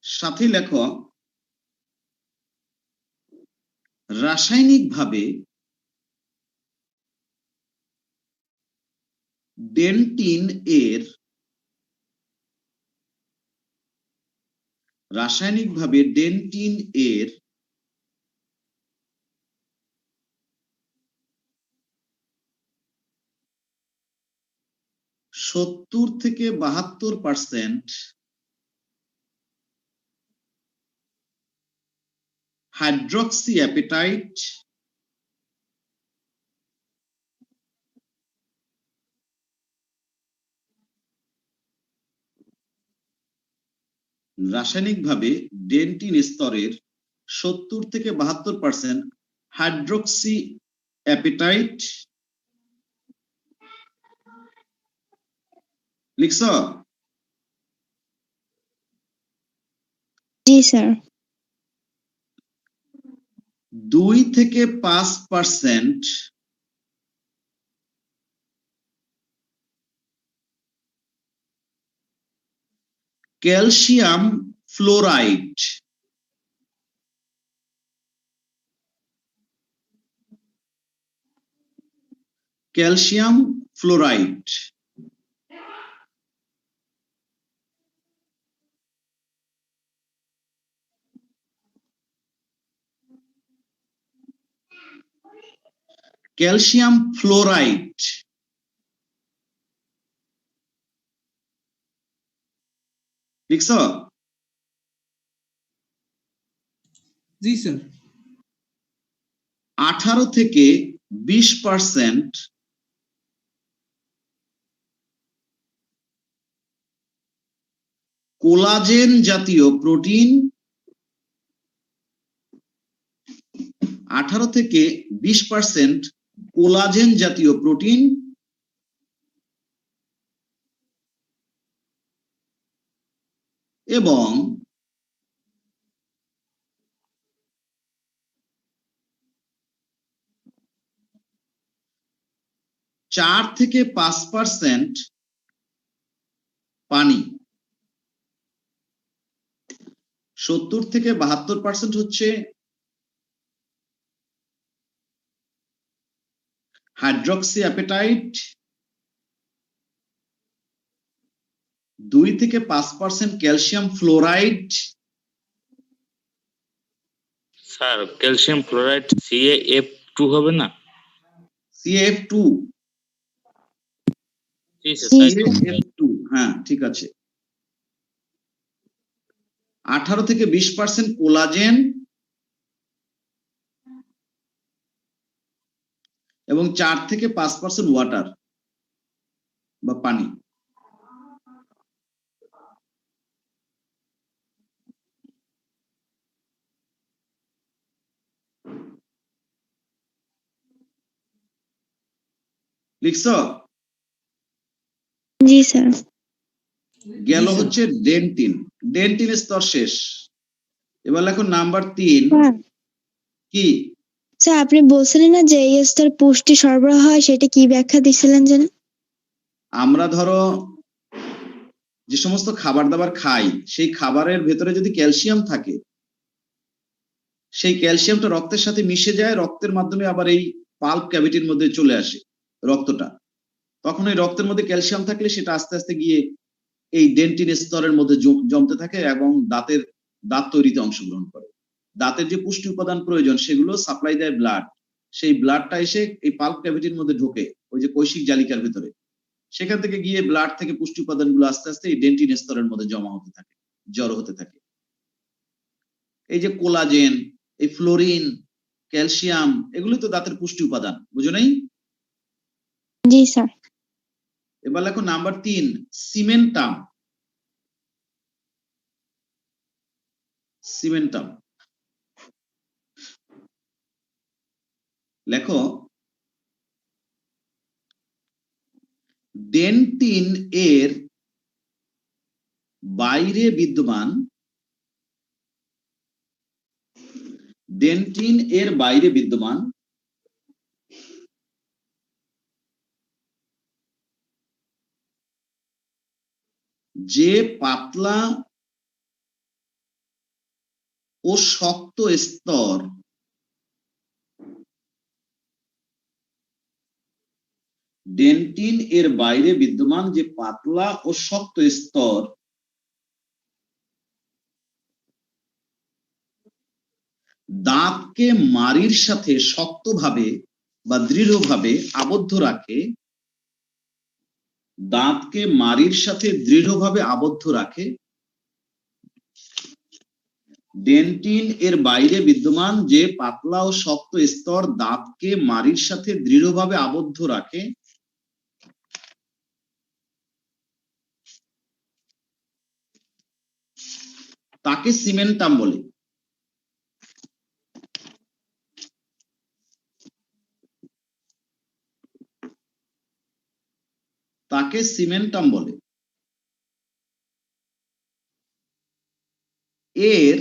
[SPEAKER 1] সাথে লেখো রাসায়নিকভাবে ডেন্টিন এর রাসায়নিকভাবে ডেন্টিন এর 70 থেকে 72% হাইড্রক্সি অ্যাপেটাইট রাসায়নিকভাবে ডেন্টিন স্তরের 70 থেকে 72% হাইড্রক্সি অ্যাপিটাইট লিখছ?
[SPEAKER 4] জি স্যার।
[SPEAKER 1] 2 থেকে 5% calcium fluoride, calcium fluoride calcium fluoride লিখছ?
[SPEAKER 5] জি স্যার।
[SPEAKER 1] 18 থেকে 20% কোলাজেন জাতীয় প্রোটিন, 18 থেকে 20% কোলাজেন জাতীয় প্রোটিন এবং 4 থেকে 5% পানি। 70 থেকে 72% হচ্ছে হাইড্রক্সি অ্যাপিটাইট, 2 থেকে 5% calcium fluoride.
[SPEAKER 2] Sir calcium fluoride CaF2 হবে না?
[SPEAKER 1] CaF2,
[SPEAKER 2] জি স্যার।
[SPEAKER 1] CaF2, হ্যাঁ ঠিক আছে। 18 থেকে 20% কোলাজেন এবং 4 থেকে 5% ওয়াটার বা পানি। লিখছ?
[SPEAKER 4] জি স্যার।
[SPEAKER 1] গেল হচ্ছে ডেন্টিন, ডেন্টিন স্তর শেষ। এবার লেখো নাম্বার 3
[SPEAKER 4] স্যার,
[SPEAKER 1] কি?
[SPEAKER 4] স্যার আপনি বলছিলেন না যে এই স্তর পুষ্টি সরবরাহ হয়, সেটা কি ব্যাখ্যা দিছিলেন যেন?
[SPEAKER 1] আমরা ধরো যে সমস্ত খাবার দাবার খাই, সেই খাবারের ভেতরে যদি ক্যালসিয়াম থাকে, সেই ক্যালসিয়ামটা রক্তের সাথে মিশে যায়, রক্তের মাধ্যমে আবার এই পাল্প ক্যাভিটির মধ্যে চলে আসে রক্তটা। তখন এই রক্তের মধ্যে ক্যালসিয়াম থাকলে সেটা আস্তে আস্তে গিয়ে এই ডেন্টিন স্তরের মধ্যে জমতে থাকে এবং দাঁত তৈরিতে অংশগ্রহণ করে। দাঁতের যে পুষ্টি উপাদান প্রয়োজন সেগুলো সাপ্লাই দেয় ব্লাড, সেই ব্লাডটা এসে এই পাল্প ক্যাভিটির মধ্যে ঢোকে, ওই যে কৈশিক জালিকার ভিতরে। সেখান থেকে গিয়ে ব্লাড থেকে পুষ্টি উপাদানগুলো আস্তে আস্তে এই ডেন্টিন স্তরের মধ্যে জমা হতে থাকে, জড়ো হতে থাকে। এই যে কোলাজেন, এই ফ্লোরিন, ক্যালসিয়াম, এগুলো তো দাঁতের পুষ্টি উপাদান, বুঝো নাই?
[SPEAKER 4] জি স্যার।
[SPEAKER 1] এবার লেখো নাম্বার 3 সিমেন্টাম। সিমেন্টাম লেখো ডেন্টিন এর বাইরে বিদ্যমান, ডেন্টিন এর বাইরে বিদ্যমান যে পাতলা ও শক্ত স্তর, ডেন্টিন এর বাইরে বিদ্যমান যে পাতলা ও শক্ত স্তর দাঁতকে মাড়ির সাথে শক্তভাবে বা দৃঢ়ভাবে আবদ্ধ রাখে, দাঁতকে মাড়ির সাথে দৃঢ়ভাবে আবদ্ধ রাখে। ডেন্টিন এর বাইরে বিদ্যমান যে পাতলা ও শক্ত স্তর দাঁতকে মাড়ির সাথে দৃঢ়ভাবে আবদ্ধ রাখে তাকে সিমেন্টাম বলে। তাকে সিমেন্টাম বলে। এর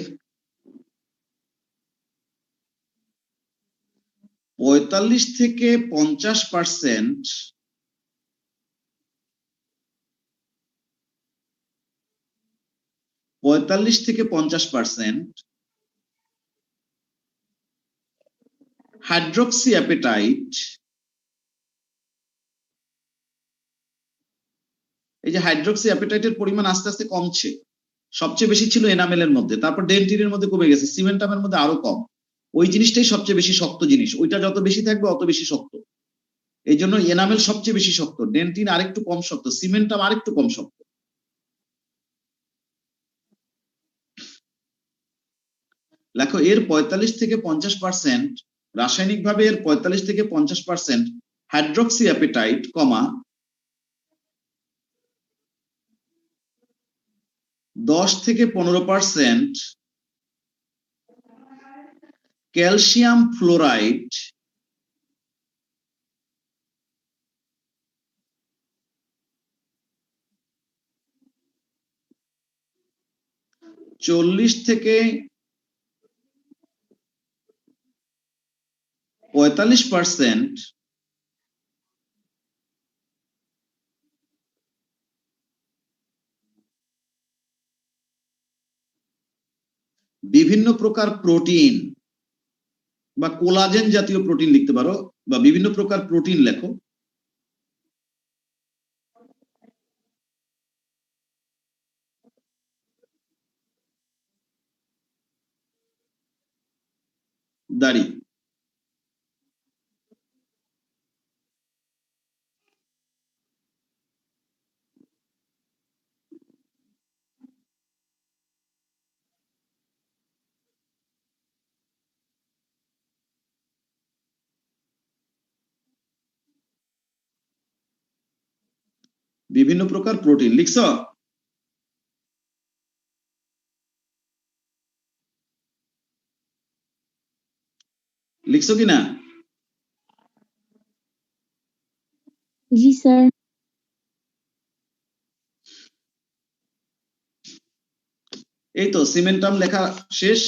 [SPEAKER 1] 45 থেকে 50% হাইড্রক্সি অ্যাপেটাইট, এই যে হাইড্রক্সি অ্যাপেটাইটের পরিমাণ আস্তে আস্তে কমছে। সবচেয়ে বেশি ছিল এনামেলের মধ্যে, তারপর ডেন্টিনের মধ্যে কমে গেছে, সিমেন্টামের মধ্যে আরো কম। ওই জিনিসটাই সবচেয়ে বেশি শক্ত জিনিস, ওইটা যত বেশি থাকবে অত বেশি শক্ত। এই জন্য এনামেল সবচেয়ে বেশি শক্ত, ডেন্টিন আরেকটু কম শক্ত, সিমেন্টাম আরেকটু কম শক্ত। লেখো এর 45 থেকে 50%, রাসায়নিকভাবে এর 45 থেকে 50% হাইড্রক্সি অ্যাপেটাইট, কমা 10 থেকে 15% ক্যালসিয়াম ফ্লোরাইড, চল্লিশ থেকে 45% বিভিন্ন প্রকার প্রোটিন বা কোলাজেন জাতীয় প্রোটিন লিখতে পারো, বা বিভিন্ন প্রকার প্রোটিন লেখো। দাড়ি, বিভিন্ন প্রকার প্রোটিন লিখছ? লিখছো কিনা?
[SPEAKER 4] জি স্যার।
[SPEAKER 1] এই তো সিমেন্টাম লেখা শেষ।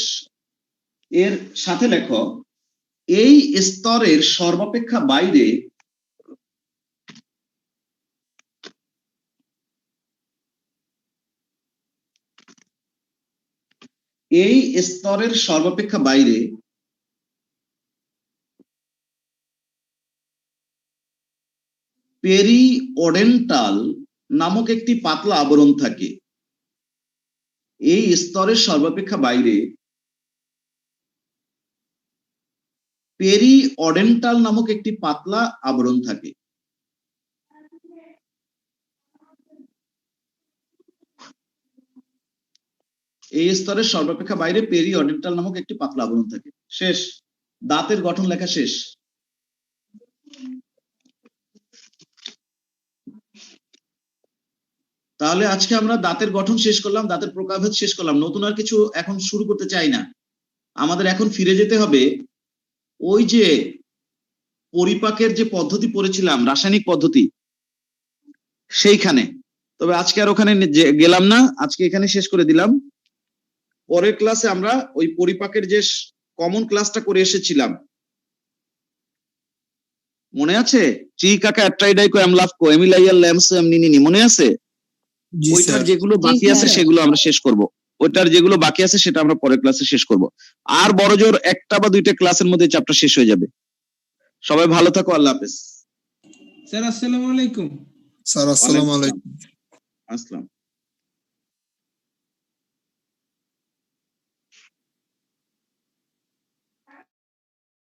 [SPEAKER 1] এর সাথে লেখো এই স্তরের সর্বাপেক্ষা বাইরে পেরিওডেন্টাল নামক একটি পাতলা আবরণ থাকে। এই স্তরের সর্বাপেক্ষা বাইরে পেরিওডেন্টাল নামক একটি পাতলা আবরণ থাকে। এই স্তরের সর্বাপেক্ষা বাইরে পেরিওডেন্টাল নামক একটি পাতলা আবরণ থাকে। শেষ, দাঁতের গঠন লেখা শেষ। তাহলে আজকে আমরা দাঁতের গঠন শেষ করলাম, দাঁতের প্রকারভেদ শেষ করলাম। নতুন আর কিছু এখন শুরু করতে চাই না। আমাদের এখন ফিরে যেতে হবে ওই যে পরিপাকের যে পদ্ধতি পড়েছিলাম, রাসায়নিক পদ্ধতি, সেইখানে। তবে আজকে আর ওখানে গেলাম না, আজকে এখানে শেষ করে দিলাম। পরের ক্লাসে আমরা ওই পরিপাকের যে কমন ক্লাসটা করে এসেছিলাম, মনে আছে? চিকাকা অ্যাট্রাইডাইকো অ্যামলাফকো এমিলাইয়াল ল্যামসো এমনিনিনি, মনে আছে? ওইটার যেগুলো বাকি আছে সেগুলো আমরা শেষ করব। ওইটার যেগুলো বাকি আছে সেটা আমরা পরের ক্লাসে শেষ করব। আর বড়জোর একটা বা দুইটা ক্লাসের মধ্যে চ্যাপ্টার শেষ হয়ে যাবে। সবাই ভালো থাকো, আল্লাহ হাফেজ।
[SPEAKER 5] স্যার আসসালামু আলাইকুম।
[SPEAKER 6] স্যার আসসালামু আলাইকুম।
[SPEAKER 1] আসসালাম।